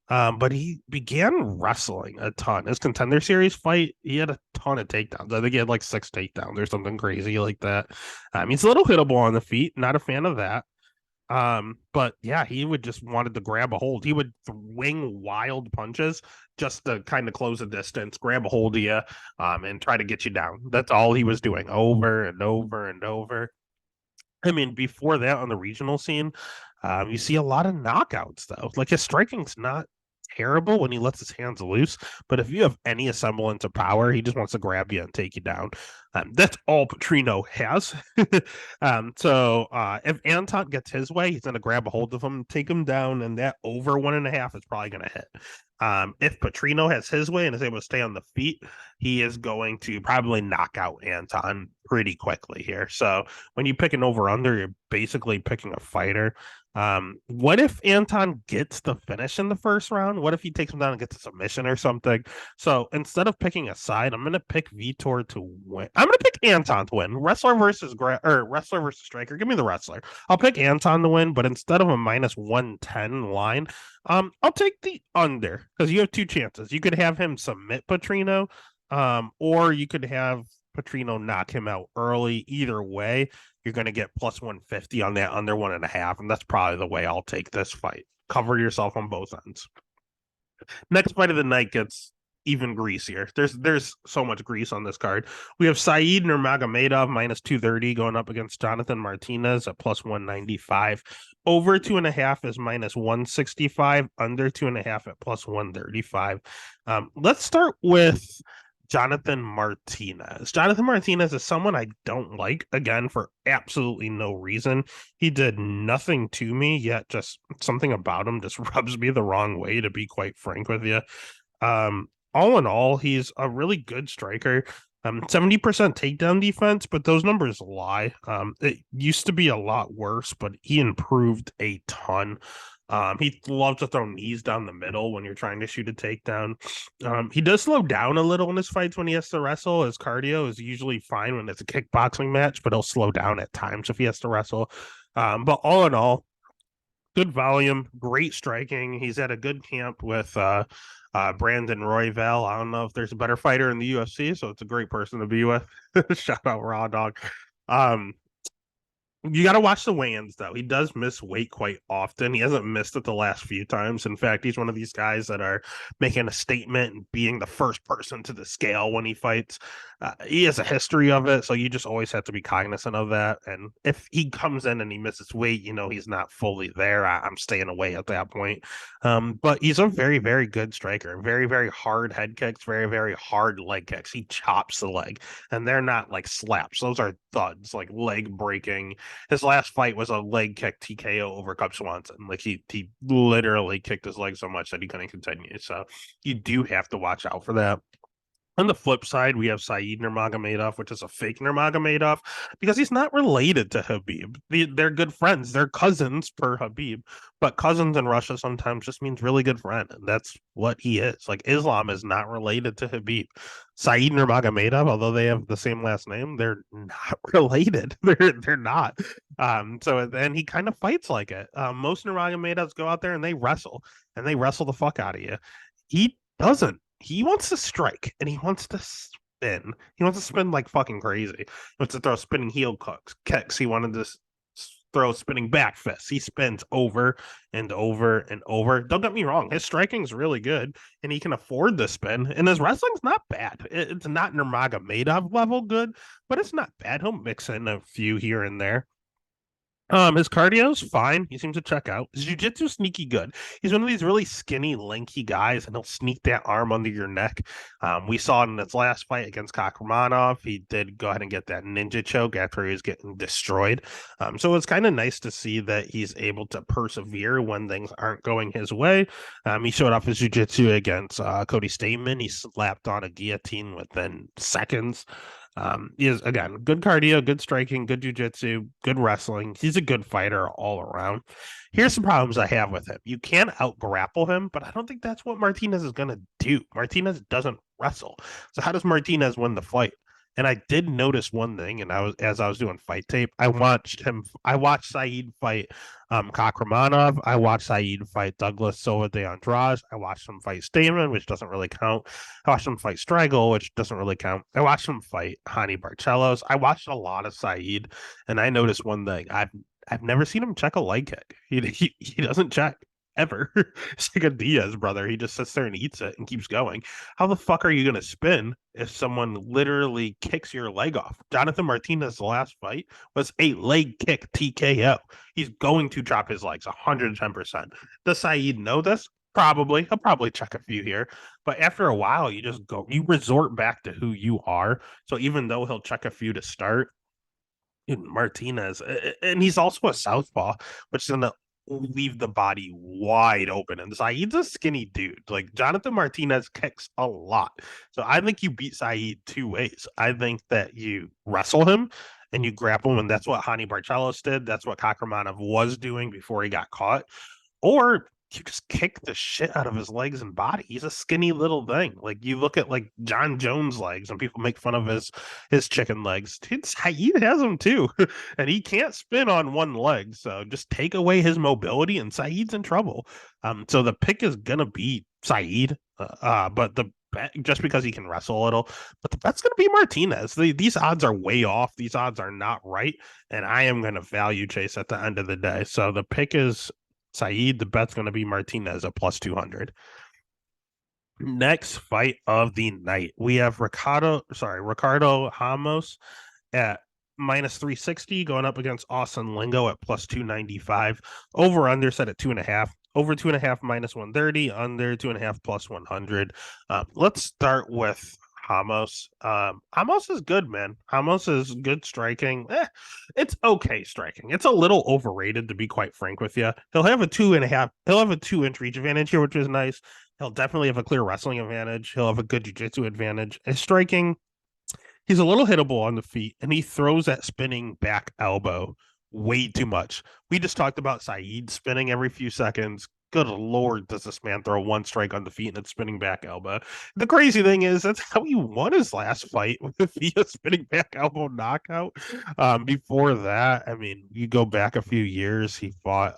but he began wrestling a ton. His Contender Series fight, he had a ton of takedowns. I think he had like 6 takedowns or something crazy like that. He's a little hittable on the feet. Not a fan of that. But yeah, he would just wanted to grab a hold. He would swing wild punches just to kind of close the distance, grab a hold of you, and try to get you down. That's all he was doing over and over and over. I mean, before that on the regional scene, you see a lot of knockouts though. Like his striking's not terrible when he lets his hands loose, but if you have any semblance of power, he just wants to grab you and take you down. That's all Petrino has. So if Anton gets his way, he's going to grab a hold of him, take him down, and that over 1.5 is probably going to hit. If Petrino has his way and is able to stay on the feet, he is going to probably knock out Anton pretty quickly here. So when you pick an over under, you're basically picking a fighter. What if Anton gets the finish in the first round? What if he takes him down and gets a submission or something? So instead of picking a side, I'm going to pick Vitor to win. I'm going to pick Anton to win. Wrestler versus striker. Give me the wrestler. I'll pick Anton to win, but instead of a minus 110 line, I'll take the under because you have 2 chances. You could have him submit Petrino, or you could have Petrino knock him out early. Either way, you're going to get plus 150 on that under 1.5, and that's probably the way I'll take this fight. Cover yourself on both ends. Next fight of the night gets even greasier. There's so much grease on this card. We have Said Nurmagomedov minus 230 going up against Jonathan Martinez at plus 195. Over 2.5 is minus 165. Under 2.5 at plus 135. Let's start with Jonathan Martinez. Jonathan Martinez is someone I don't like, again, for absolutely no reason. He did nothing to me, yet just something about him just rubs me the wrong way, to be quite frank with you. All in all, he's a really good striker. 70% takedown defense, but those numbers lie. It used to be a lot worse, but he improved a ton. He loves to throw knees down the middle when you're trying to shoot a takedown. He does slow down a little in his fights when he has to wrestle. His cardio is usually fine when it's a kickboxing match, but he'll slow down at times if he has to wrestle. But all in all, good volume, great striking. He's at a good camp with Brandon Royval. I don't know if there's a better fighter in the UFC, so it's a great person to be with. Shout out Raw Dog. You got to watch the weigh-ins, though. He does miss weight quite often. He hasn't missed it the last few times. In fact, he's one of these guys that are making a statement and being the first person to the scale when he fights. He has a history of it, so you just always have to be cognizant of that. And if he comes in and he misses weight, you know he's not fully there. I'm staying away at that point. But he's a very, very good striker. Very, very hard head kicks, very, very hard leg kicks. He chops the leg, and they're not like slaps. Those are thuds, like leg breaking. His last fight was a leg kick TKO over Cub Swanson. Like he literally kicked his leg so much that he couldn't continue. So you do have to watch out for that. On the flip side, we have Said Nurmagomedov, which is a fake Nurmagomedov because he's not related to Habib. They're good friends. They're cousins per Habib, but cousins in Russia sometimes just means really good friend, and that's what he is. Like Islam is not related to Habib. Said Nurmagomedov, although they have the same last name, they're not related. They're not. So then he kind of fights like it. Most Nurmagomedovs go out there and they wrestle the fuck out of you. He doesn't. He wants to strike and he wants to spin. He wants to spin like fucking crazy. He wants to throw spinning heel kicks. He wanted to throw spinning back fists. He spins over and over and over. Don't get me wrong. His striking's really good and he can afford the spin. And his wrestling's not bad. It's not Nurmagomedov level good, but it's not bad. He'll mix in a few here and there. His cardio's fine. He seems to check out. His jiu-jitsu sneaky good. He's one of these really skinny, lanky guys, and he'll sneak that arm under your neck. We saw it in his last fight against Kakramanov. He did go ahead and get that ninja choke after he was getting destroyed. So it's kind of nice to see that he's able to persevere when things aren't going his way. He showed off his jiu-jitsu against Cody Stateman. He slapped on a guillotine within seconds. He is again good cardio, good striking, good jujitsu, good wrestling. He's a good fighter all around. Here's some problems I have with him. You can out grapple him, but I don't think that's what Martinez is gonna do. Martinez doesn't wrestle. So how does Martinez win the fight? And I did notice one thing, and as I was doing fight tape, I watched Saeed fight Kakramanov. I watched Saeed fight Douglas Silva de Andrade. I watched him fight Stamen, which doesn't really count. I watched him fight Strigel, which doesn't really count. I watched him fight Hani Barcelos. I watched a lot of Saeed, and I noticed one thing. I've never seen him check a leg kick. He doesn't check ever. It's like a Diaz brother. He just sits there and eats it and keeps going. How the fuck are you going to spin if someone literally kicks your leg off? Jonathan Martinez's last fight was a leg kick TKO. He's going to drop his legs 110%. Does Saeed know this? Probably. He'll probably check a few here. But after a while, you resort back to who you are. So even though he'll check a few to start, Martinez, and he's also a southpaw, which is going to leave the body wide open. And Saeed's a skinny dude. Like Jonathan Martinez kicks a lot. So I think you beat Saeed two ways. I think that you wrestle him and you grapple him, and that's what Hani Barcelos did. That's what Kakramanov was doing before he got caught. Or you just kick the shit out of his legs and body. He's a skinny little thing. Like you look at like John Jones' legs, and people make fun of his chicken legs. Dude, Saeed has them too, and he can't spin on one leg. So just take away his mobility, and Saeed's in trouble. So the pick is gonna be Saeed, but the bet, just because he can wrestle a little, but the bet's gonna be Martinez. These odds are way off. These odds are not right, and I am gonna value chase at the end of the day. So the pick is Saeed. The bet's going to be Martinez at plus 200. Next fight of the night, we have Ricardo Ramos at minus 360 going up against Austin Lingo at plus 295. Over under set at 2.5. Over 2.5 minus 130. Under 2.5 plus 100. Let's start with Ramos. Ramos is good, man. Ramos is good striking. It's okay striking. It's a little overrated, to be quite frank with you. He'll have a 2.5. He'll have a 2-inch reach advantage here, which is nice. He'll definitely have a clear wrestling advantage. He'll have a good jiu-jitsu advantage. His striking, he's a little hittable on the feet, and he throws that spinning back elbow way too much. We just talked about Saeed spinning every few seconds. Good Lord, does this man throw one strike on the feet and it's spinning back elbow? The crazy thing is that's how he won his last fight with via spinning back elbow knockout. Before that, I mean, you go back a few years, he fought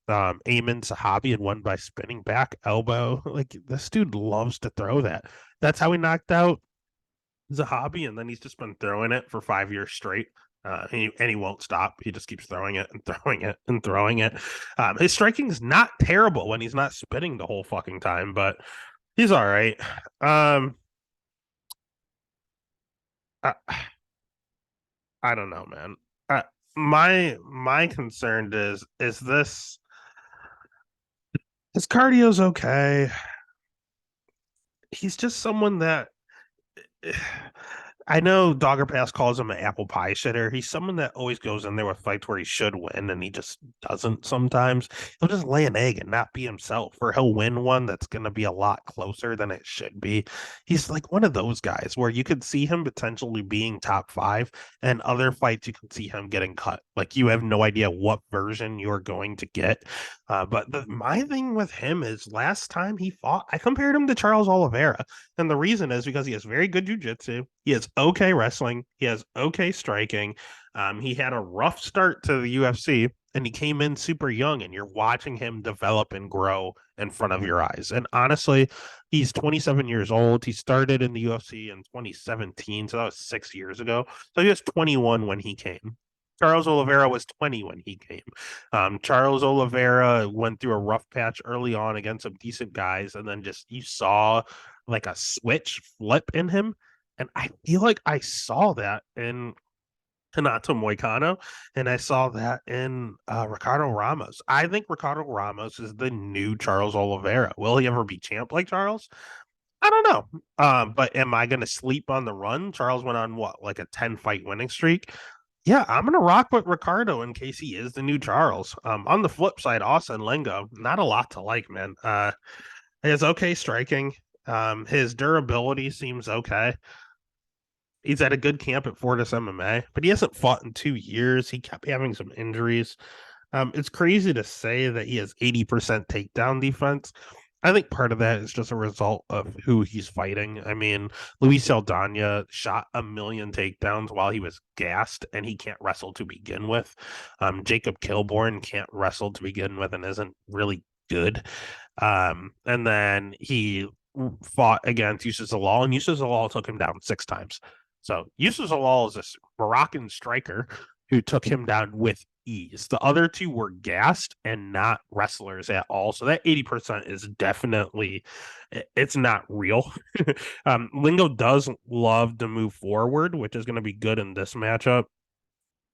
Ayman Sahabi and won by spinning back elbow. Like this dude loves to throw that. That's how he knocked out Zahabi, and then he's just been throwing it for 5 years straight. And he won't stop. He just keeps throwing it and throwing it and throwing it. His striking is not terrible when he's not spinning the whole fucking time, but he's all right. I don't know, man. My concern is this. His cardio's okay. He's just someone that I know Dogger Pass calls him an apple pie shitter. He's someone that always goes in there with fights where he should win, and he just doesn't sometimes. He'll just lay an egg and not be himself, or he'll win one that's going to be a lot closer than it should be. He's like one of those guys where you could see him potentially being top 5, and other fights you can see him getting cut. Like you have no idea what version you're going to get. But my thing with him is last time he fought, I compared him to Charles Oliveira. And the reason is because he has very good jiu-jitsu. He has okay wrestling. He has okay striking. He had a rough start to the UFC, and he came in super young, and you're watching him develop and grow in front of your eyes. And honestly, he's 27 years old. He started in the UFC in 2017, so that was 6 years ago. So he was 21 when he came. Charles Oliveira was 20 when he came. Charles Oliveira went through a rough patch early on against some decent guys, and then just you saw like a switch flip in him. And I feel like I saw that in Renato Moicano, and I saw that in Ricardo Ramos. I think Ricardo Ramos is the new Charles Oliveira. Will he ever be champ like Charles? I don't know. But am I going to sleep on the run? Charles went on what, like a 10 fight winning streak? Yeah, I'm going to rock with Ricardo in case he is the new Charles. On the flip side, Austin Lingo, not a lot to like, man. He has okay striking. His durability seems okay. He's at a good camp at Fortis MMA, but he hasn't fought in 2 years. He kept having some injuries. It's crazy to say that he has 80% takedown defense. I think part of that is just a result of who he's fighting. I mean, Luis Saldana shot a million takedowns while he was gassed, and he can't wrestle to begin with. Jacob Kilborn can't wrestle to begin with and isn't really good. And then he fought against Yusuf Zalal, and Yusuf Zalal took him down 6 times. So Yusuf Zalal is a Moroccan striker who took him down with ease. The other two were gassed and not wrestlers at all. So that 80% is definitely, it's not real. Lingo does love to move forward, which is going to be good in this matchup.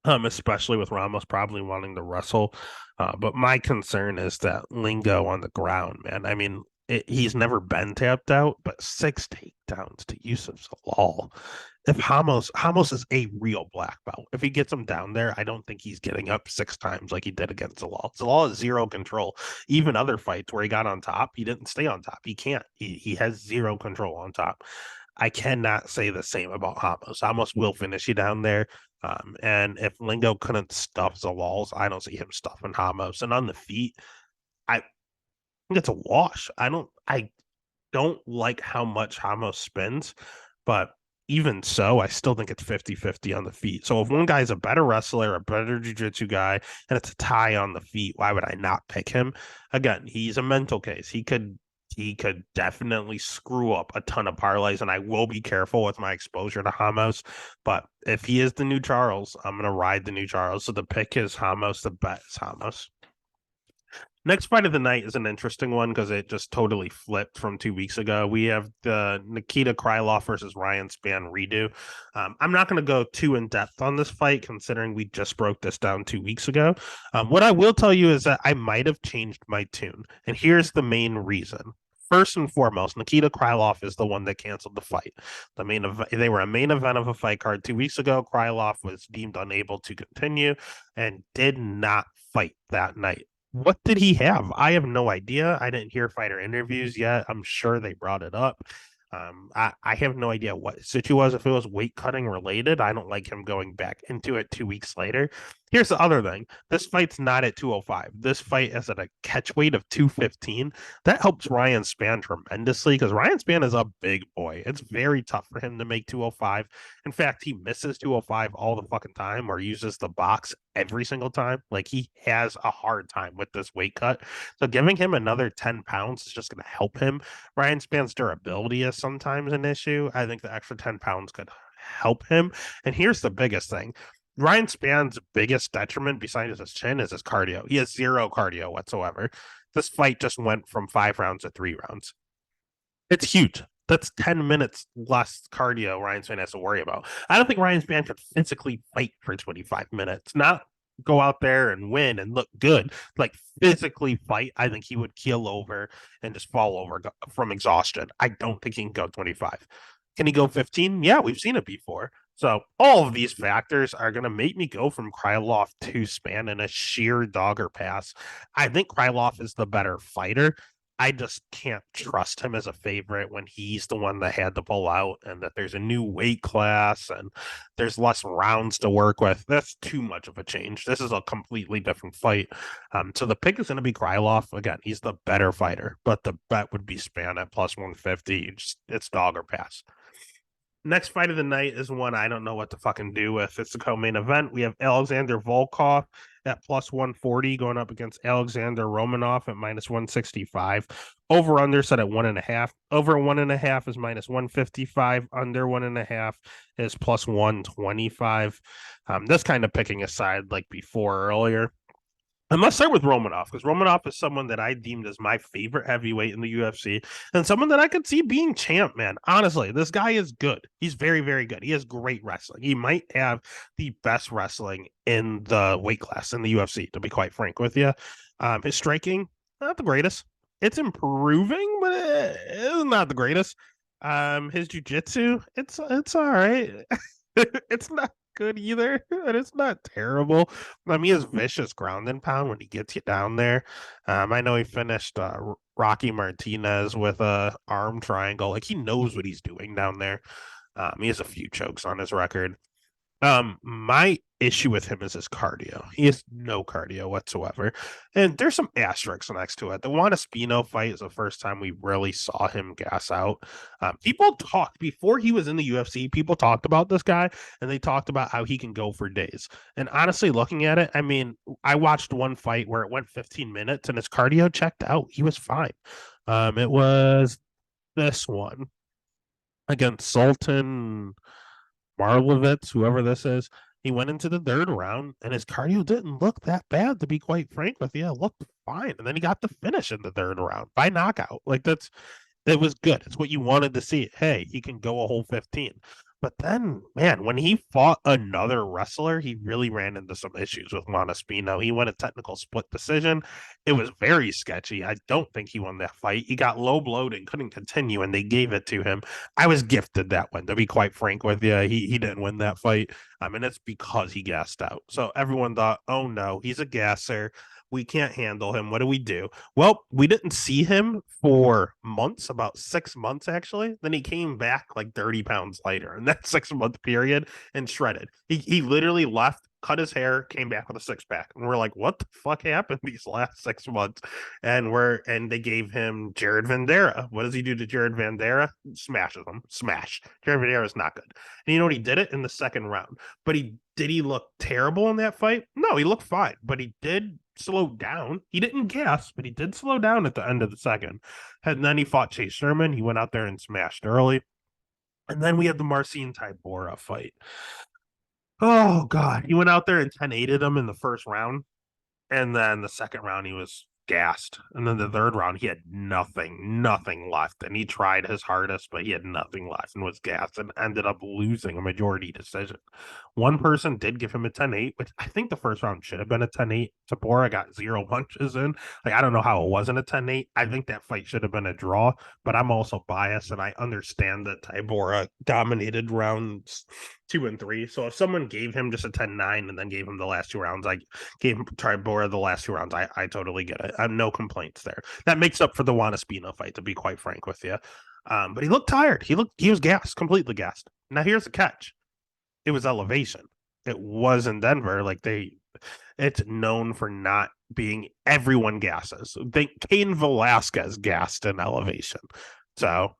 Especially with Ramos probably wanting to wrestle. But my concern is that Lingo on the ground, man. I mean, he's never been tapped out, but 6 takedowns to Yusuf Zalal. If Ramos is a real black belt. If he gets him down there, I don't think he's getting up 6 times like he did against Zalal. Zalal has zero control. Even other fights where he got on top, he didn't stay on top. He can't. He has zero control on top. I cannot say the same about Ramos. Ramos will finish you down there. And if Lingo couldn't stuff Zalals, I don't see him stuffing Ramos. And on the feet, I think it's a wash. I don't like how much Ramos spins, but even so, I still think it's 50-50 on the feet. So if one guy's a better wrestler, a better jiu-jitsu guy, and it's a tie on the feet, why would I not pick him? Again, he's a mental case. He could definitely screw up a ton of parlays, and I will be careful with my exposure to Ramos. But if he is the new Charles, I'm going to ride the new Charles. So the pick is Ramos, the bet is Ramos. Next fight of the night is an interesting one because it just totally flipped from 2 weeks ago. We have the Nikita Krylov versus Ryan Spann redo. I'm not going to go too in depth on this fight considering we just broke this down 2 weeks ago. What I will tell you is that I might have changed my tune, and here's the main reason. First and foremost, Nikita Krylov is the one that canceled the fight. They were a main event of a fight card 2 weeks ago. Krylov was deemed unable to continue and did not fight that night. What did he have? I have no idea. I didn't hear fighter interviews yet. I'm sure they brought it up. I have no idea what his situation was. If it was weight cutting related, I don't like him going back into it 2 weeks later. Here's the other thing. This fight's not at 205. This fight is at a catch weight of 215. That helps Ryan Spann tremendously because Ryan Spann is a big boy. It's very tough for him to make 205. In fact, he misses 205 all the fucking time or uses the box every single time. Like he has a hard time with this weight cut. So giving him another 10 pounds is just going to help him. Ryan Spann's durability is sometimes an issue. I think the extra 10 pounds could help him. And here's the biggest thing. Ryan Spann's biggest detriment besides his chin is his cardio. He has zero cardio whatsoever. This fight just went from 5 rounds to 3 rounds. It's huge. That's 10 minutes less cardio Ryan Spann has to worry about. I don't think Ryan Spann could physically fight for 25 minutes. Not go out there and win and look good. Like physically fight, I think he would keel over and just fall over from exhaustion. I don't think he can go 25. Can he go 15? Yeah, we've seen it before. So all of these factors are going to make me go from Krylov to Spann in a sheer dogger pass. I think Krylov is the better fighter. I just can't trust him as a favorite when he's the one that had to pull out and that there's a new weight class and there's less rounds to work with. That's too much of a change. This is a completely different fight. So the pick is going to be Krylov. Again, he's the better fighter, but the bet would be Spann at plus 150. It's dog or pass. Next fight of the night is one I don't know what to fucking do with. It's the co-main event. We have Alexander Volkov at plus 140 going up against Alexander Romanov at minus 165. Over under set at 1.5. Over 1.5 is minus 155. Under 1.5 is plus 125. This kind of picking a side like before earlier. And let's start with Romanov, because Romanov is someone that I deemed as my favorite heavyweight in the UFC and someone that I could see being champ, man. Honestly, this guy is good. He's very, very good. He has great wrestling. He might have the best wrestling in the weight class in the UFC, to be quite frank with you. His striking, not the greatest. It's improving, but it's not the greatest. His jiu-jitsu, it's all right. It's not good either, and it's not terrible. I mean, he has vicious ground and pound when he gets you down there. I know he finished Rocky Martinez with a arm triangle. Like he knows what he's doing down there. He has a few chokes on his record. My issue with him is his cardio. He has no cardio whatsoever. And there's some asterisks next to it. The Juan Espino fight is the first time we really saw him gas out. People talked before he was in the UFC, people talked about this guy and they talked about how he can go for days. And honestly, looking at it, I mean, I watched one fight where it went 15 minutes and his cardio checked out. He was fine. It was this one against Sultan Marlovitz, whoever this is. He went into the third round and his cardio didn't look that bad, to be quite frank with you. It looked fine. And then he got the finish in the third round by knockout. Like it was good. It's what you wanted to see. Hey, he can go a whole 15. But then, man, when he fought another wrestler, he really ran into some issues with Juan Espino. He won a technical split decision. It was very sketchy. I don't think he won that fight. He got low blowed and couldn't continue, and they gave it to him. I was gifted that one, to be quite frank with you. He didn't win that fight. I mean, it's because he gassed out. So everyone thought, oh no, he's a gasser. We can't handle him. What do we do? Well, we didn't see him for months, about 6 months actually. Then he came back like 30 pounds lighter in that 6 month period and shredded. He literally left, cut his hair, came back with a six pack. And we're like, what the fuck happened these last 6 months? And they gave him Jared Vandera. What does he do to Jared Vandera? Smashes him. Smash. Jared Vandera is not good. And you know what? He did it in the second round. But did he look terrible in that fight? No, he looked fine. But he did slow down. He didn't gas, but he did slow down at the end of the second. And then he fought Chase Sherman. He went out there and smashed early. And then we had the Marcin Tybura fight. Oh, God. He went out there and 10-8'd him in the first round. And then the second round, he was gassed. And then the third round, he had nothing left. And he tried his hardest, but he had nothing left and was gassed and ended up losing a majority decision. One person did give him a 10-8, which I think the first round should have been a 10-8. Tabora got 0 punches in. Like, I don't know how it wasn't a 10-8. I think that fight should have been a draw, but I'm also biased and I understand that Tybura dominated rounds 2 and 3. So if someone gave him just a 10-9 and then gave him the last 2 rounds, I gave Tybura the last 2 rounds. I totally get it. I have no complaints there. That makes up for the Juan Espino fight, to be quite frank with you. But he looked tired. He was gassed, completely gassed. Now here's the catch. It was elevation. It was in Denver. Like it's known for not being everyone gasses. Think Cain Velasquez gassed in elevation. So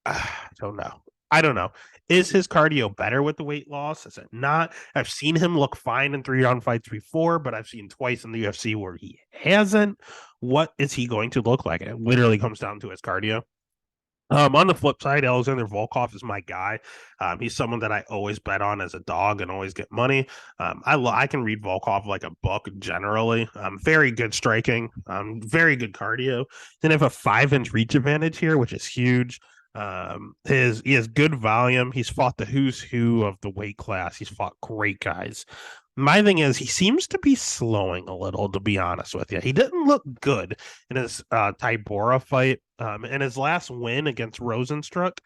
I don't know. I don't know. Is his cardio better with the weight loss? Is it not? I've seen him look fine in 3-round fights before, but I've seen twice in the UFC where he hasn't. What is he going to look like? It literally comes down to his cardio. On the flip side, Alexander Volkov is my guy. He's someone that I always bet on as a dog and always get money. I can read Volkov like a book generally. Very good striking, very good cardio. Then have a 5-inch reach advantage here, which is huge. He has good volume. He's fought the who's who of the weight class. He's fought great guys. My thing is, he seems to be slowing a little, to be honest with you. He didn't look good in his Tybura fight. In his last win against Rosenstruck,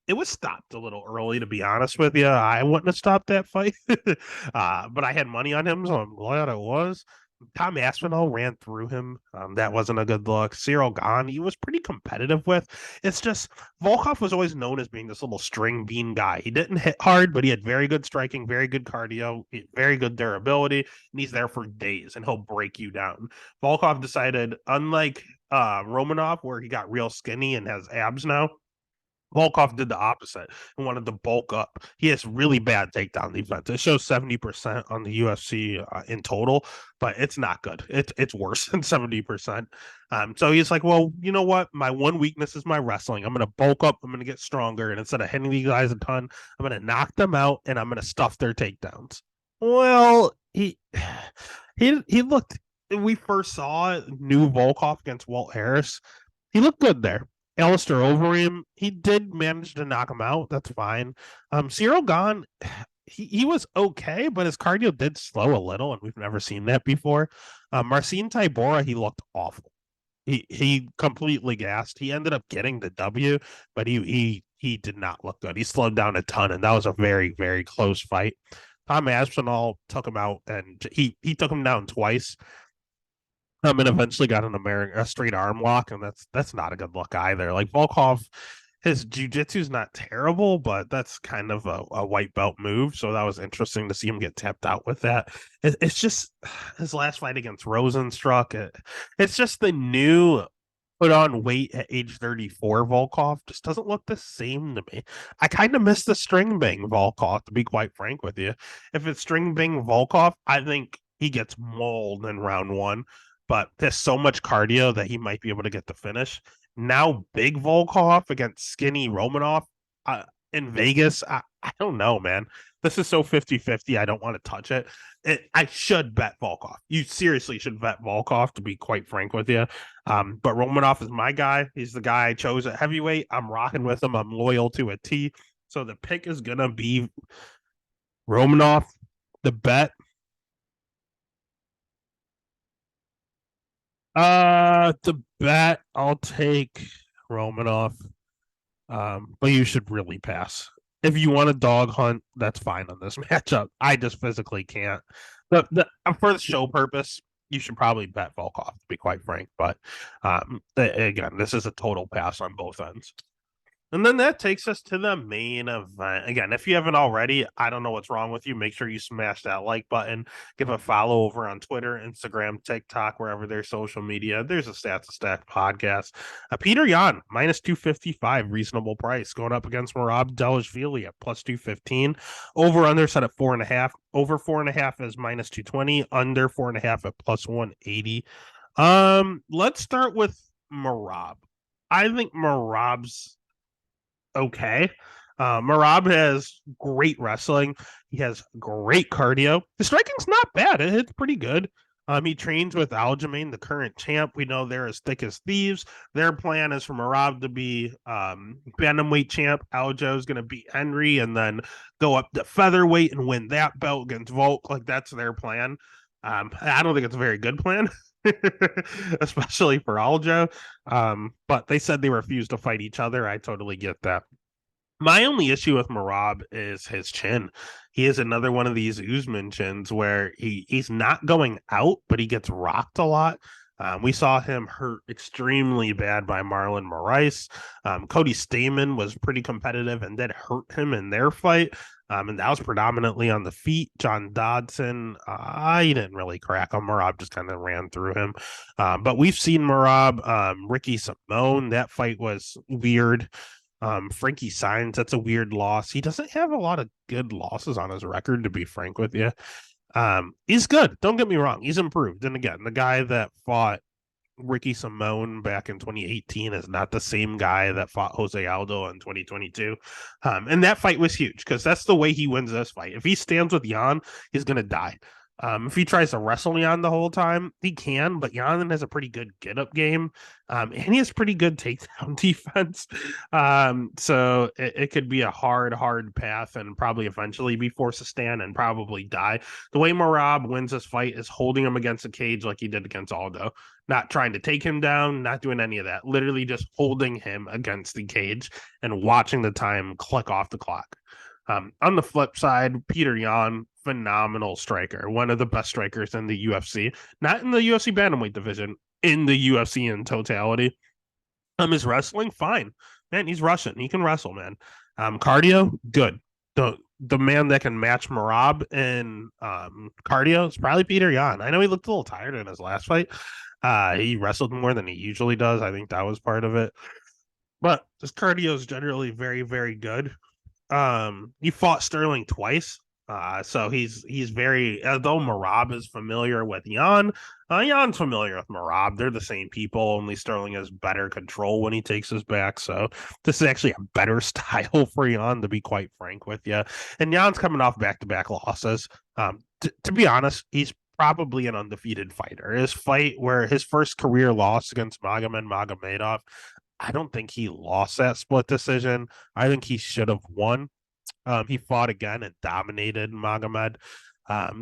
it was stopped a little early, to be honest with you. I wouldn't have stopped that fight, but I had money on him, so I'm glad I was. Tom Aspinall ran through him. That wasn't a good look. Cyril Gahn, he was pretty competitive with. It's just Volkov was always known as being this little string bean guy. He didn't hit hard, but he had very good striking, very good cardio, very good durability, and he's there for days, and he'll break you down. Volkov decided, unlike Romanov, where he got real skinny and has abs now, Volkov did the opposite and wanted to bulk up. He has really bad takedown defense. It shows 70% on the UFC in total, but it's not good. It's worse than 70%. So he's like, well, you know what? My one weakness is my wrestling. I'm going to bulk up. I'm going to get stronger. And instead of hitting these guys a ton, I'm going to knock them out and I'm going to stuff their takedowns. Well, he looked we first saw new Volkov against Walt Harris, he looked good there. Alistair Overeem, he did manage to knock him out. That's fine. Cyril Gahn, he was okay, but his cardio did slow a little, and we've never seen that before. Marcin Tybura, he looked awful. He completely gassed. He ended up getting the W, but he did not look good. He slowed down a ton, and that was a very, very close fight. Tom Aspinall took him out, and he took him down twice. And eventually got a straight arm lock, and that's not a good look either. Like Volkov, his jujitsu is not terrible, but that's kind of a white belt move. So that was interesting to see him get tapped out with that. It's just his last fight against Rosenstruck. It's just the new put on weight at age 34 Volkov just doesn't look the same to me. I kind of miss the string bang Volkov, to be quite frank with you. If it's string bang Volkov, I think he gets mauled in round one, but there's so much cardio that he might be able to get the finish. Now, big Volkov against skinny Romanov in Vegas, I don't know, man. This is so 50-50. I don't want to touch it. I should bet Volkov. You seriously should bet Volkov, to be quite frank with you. But Romanov is my guy. He's the guy I chose at heavyweight. I'm rocking with him. I'm loyal to a T. So the pick is going to be Romanov. The bet, I'll take Romanov. But you should really pass. If you want a dog hunt, that's fine on this matchup. I just physically can't. For the show purpose, you should probably bet Volkov, to be quite frank. But again, this is a total pass on both ends. And then that takes us to the main event. Again, if you haven't already, I don't know what's wrong with you. Make sure you smash that like button. Give a follow over on Twitter, Instagram, TikTok, wherever there's social media. There's a Stats to Stack podcast. Peter Yan, minus 255, reasonable price, going up against Merab Dvalishvili at plus 215. Over under set at 4.5. Over 4.5 is minus 220. Under 4.5 at plus 180. Let's start with Merab. I think Merab's okay. Merab has great wrestling. He has great cardio. The striking's not bad. It's pretty good. He trains with Aljamain, the current champ. We know they're as thick as thieves. Their plan is for Merab to be bantamweight champ. Aljo is going to beat Henry and then go up to featherweight and win that belt against Volk. Like, that's their plan. I don't think it's a very good plan. Especially for Aljo. But they said they refused to fight each other. I totally get that. My only issue with Merab is his chin. He is another one of these Usman chins where he's not going out, but he gets rocked a lot. We saw him hurt extremely bad by Marlon Moraes. Cody Stamann was pretty competitive and did hurt him in their fight. And that was predominantly on the feet. John Dodson, he didn't really crack him. Merab just kind of ran through him. But we've seen Merab, Ricky Simone. That fight was weird. Frankie Saenz, that's a weird loss. He doesn't have a lot of good losses on his record, to be frank with you. He's good. Don't get me wrong. He's improved. And again, the guy that fought Ricky Simone back in 2018 is not the same guy that fought Jose Aldo in 2022. And that fight was huge because that's the way he wins this fight. If he stands with Yan, he's going to die. If he tries to wrestle Yan the whole time, he can, but Yan has a pretty good get-up game, and he has pretty good takedown defense. So it could be a hard path and probably eventually be forced to stand and probably die. The way Merab wins this fight is holding him against a cage like he did against Aldo, not trying to take him down, not doing any of that, literally just holding him against the cage and watching the time click off the clock. On the flip side, Peter Yan, phenomenal striker, one of the best strikers in the UFC, not in the UFC bantamweight division, in the UFC in totality. His wrestling, fine, man. He's Russian. He can wrestle, man. Cardio, good. The man that can match Merab in cardio is probably Peter Yan. I know he looked a little tired in his last fight. He wrestled more than he usually does. I think that was part of it. But his cardio is generally very, very good. He fought Sterling twice. So he's very, although Merab is familiar with Yan, Yan's familiar with Merab. They're the same people, only Sterling has better control when he takes his back. So this is actually a better style for Yan, to be quite frank with you. And Yan's coming off back-to-back losses. To be honest, he's probably an undefeated fighter. His fight where his first career loss against Magomed Magomedov, I don't think he lost that split decision. I think he should have won. He fought again and dominated Magomed.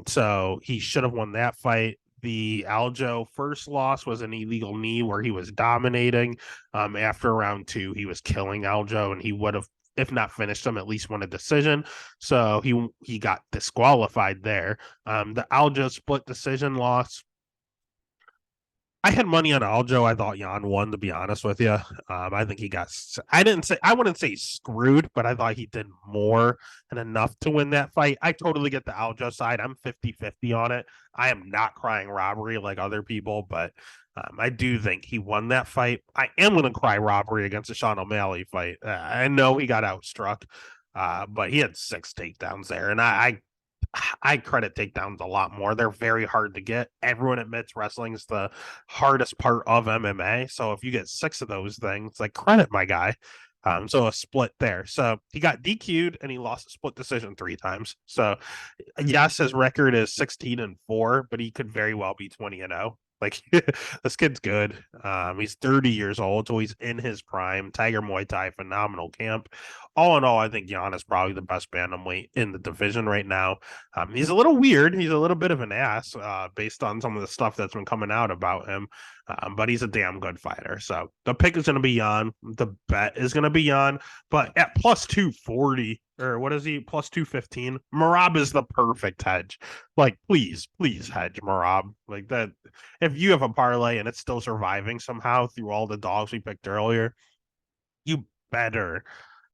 So he should have won that fight. The Aljo first loss was an illegal knee where he was dominating. After round two, he was killing Aljo, and he would have, if not finished him, at least won a decision. So he got disqualified there. The Aljo split decision loss, I had money on Aljo. I thought Yan won, to be honest with you. I think he got, I wouldn't say screwed, but I thought he did more and enough to win that fight. I totally get the Aljo side. I'm 50-50 on it. I am not crying robbery like other people, but I do think he won that fight. I am going to cry robbery against the Sean O'Malley fight. I know he got outstruck, but he had 6 takedowns there, and I credit takedowns a lot more. They're very hard to get. Everyone admits wrestling is the hardest part of MMA. So if you get 6 of those things, like, credit my guy. So a split there. So he got DQ'd and he lost a split decision 3 times. So yes, his record is 16-4, but he could very well be 20-0. Like, this kid's good. He's 30 years old, so he's in his prime. Tiger Muay Thai, phenomenal camp. All in all, I think Jan is probably the best bantamweight in the division right now. He's a little weird. He's a little bit of an ass based on some of the stuff that's been coming out about him. But he's a damn good fighter. So the pick is going to be Jan. The bet is going to be Jan. But at plus 240, or what is he? Plus 215. Merab is the perfect hedge. Like, please hedge Merab. Like that. If you have a parlay and it's still surviving somehow through all the dogs we picked earlier, you better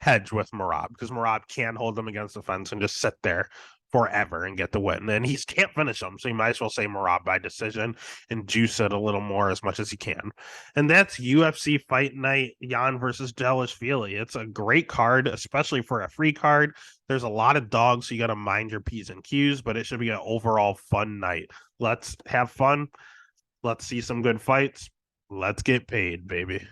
hedge with Merab, because Merab can't hold them against the fence and just sit there forever and get the win. And he can't finish them, so you might as well say Merab by decision and juice it a little more as much as you can. And that's UFC Fight Night Yan versus Dvalishvili. It's a great card, especially for a free card. There's a lot of dogs, so you got to mind your P's and Q's, but it should be an overall fun night. Let's have fun. Let's see some good fights. Let's get paid, baby.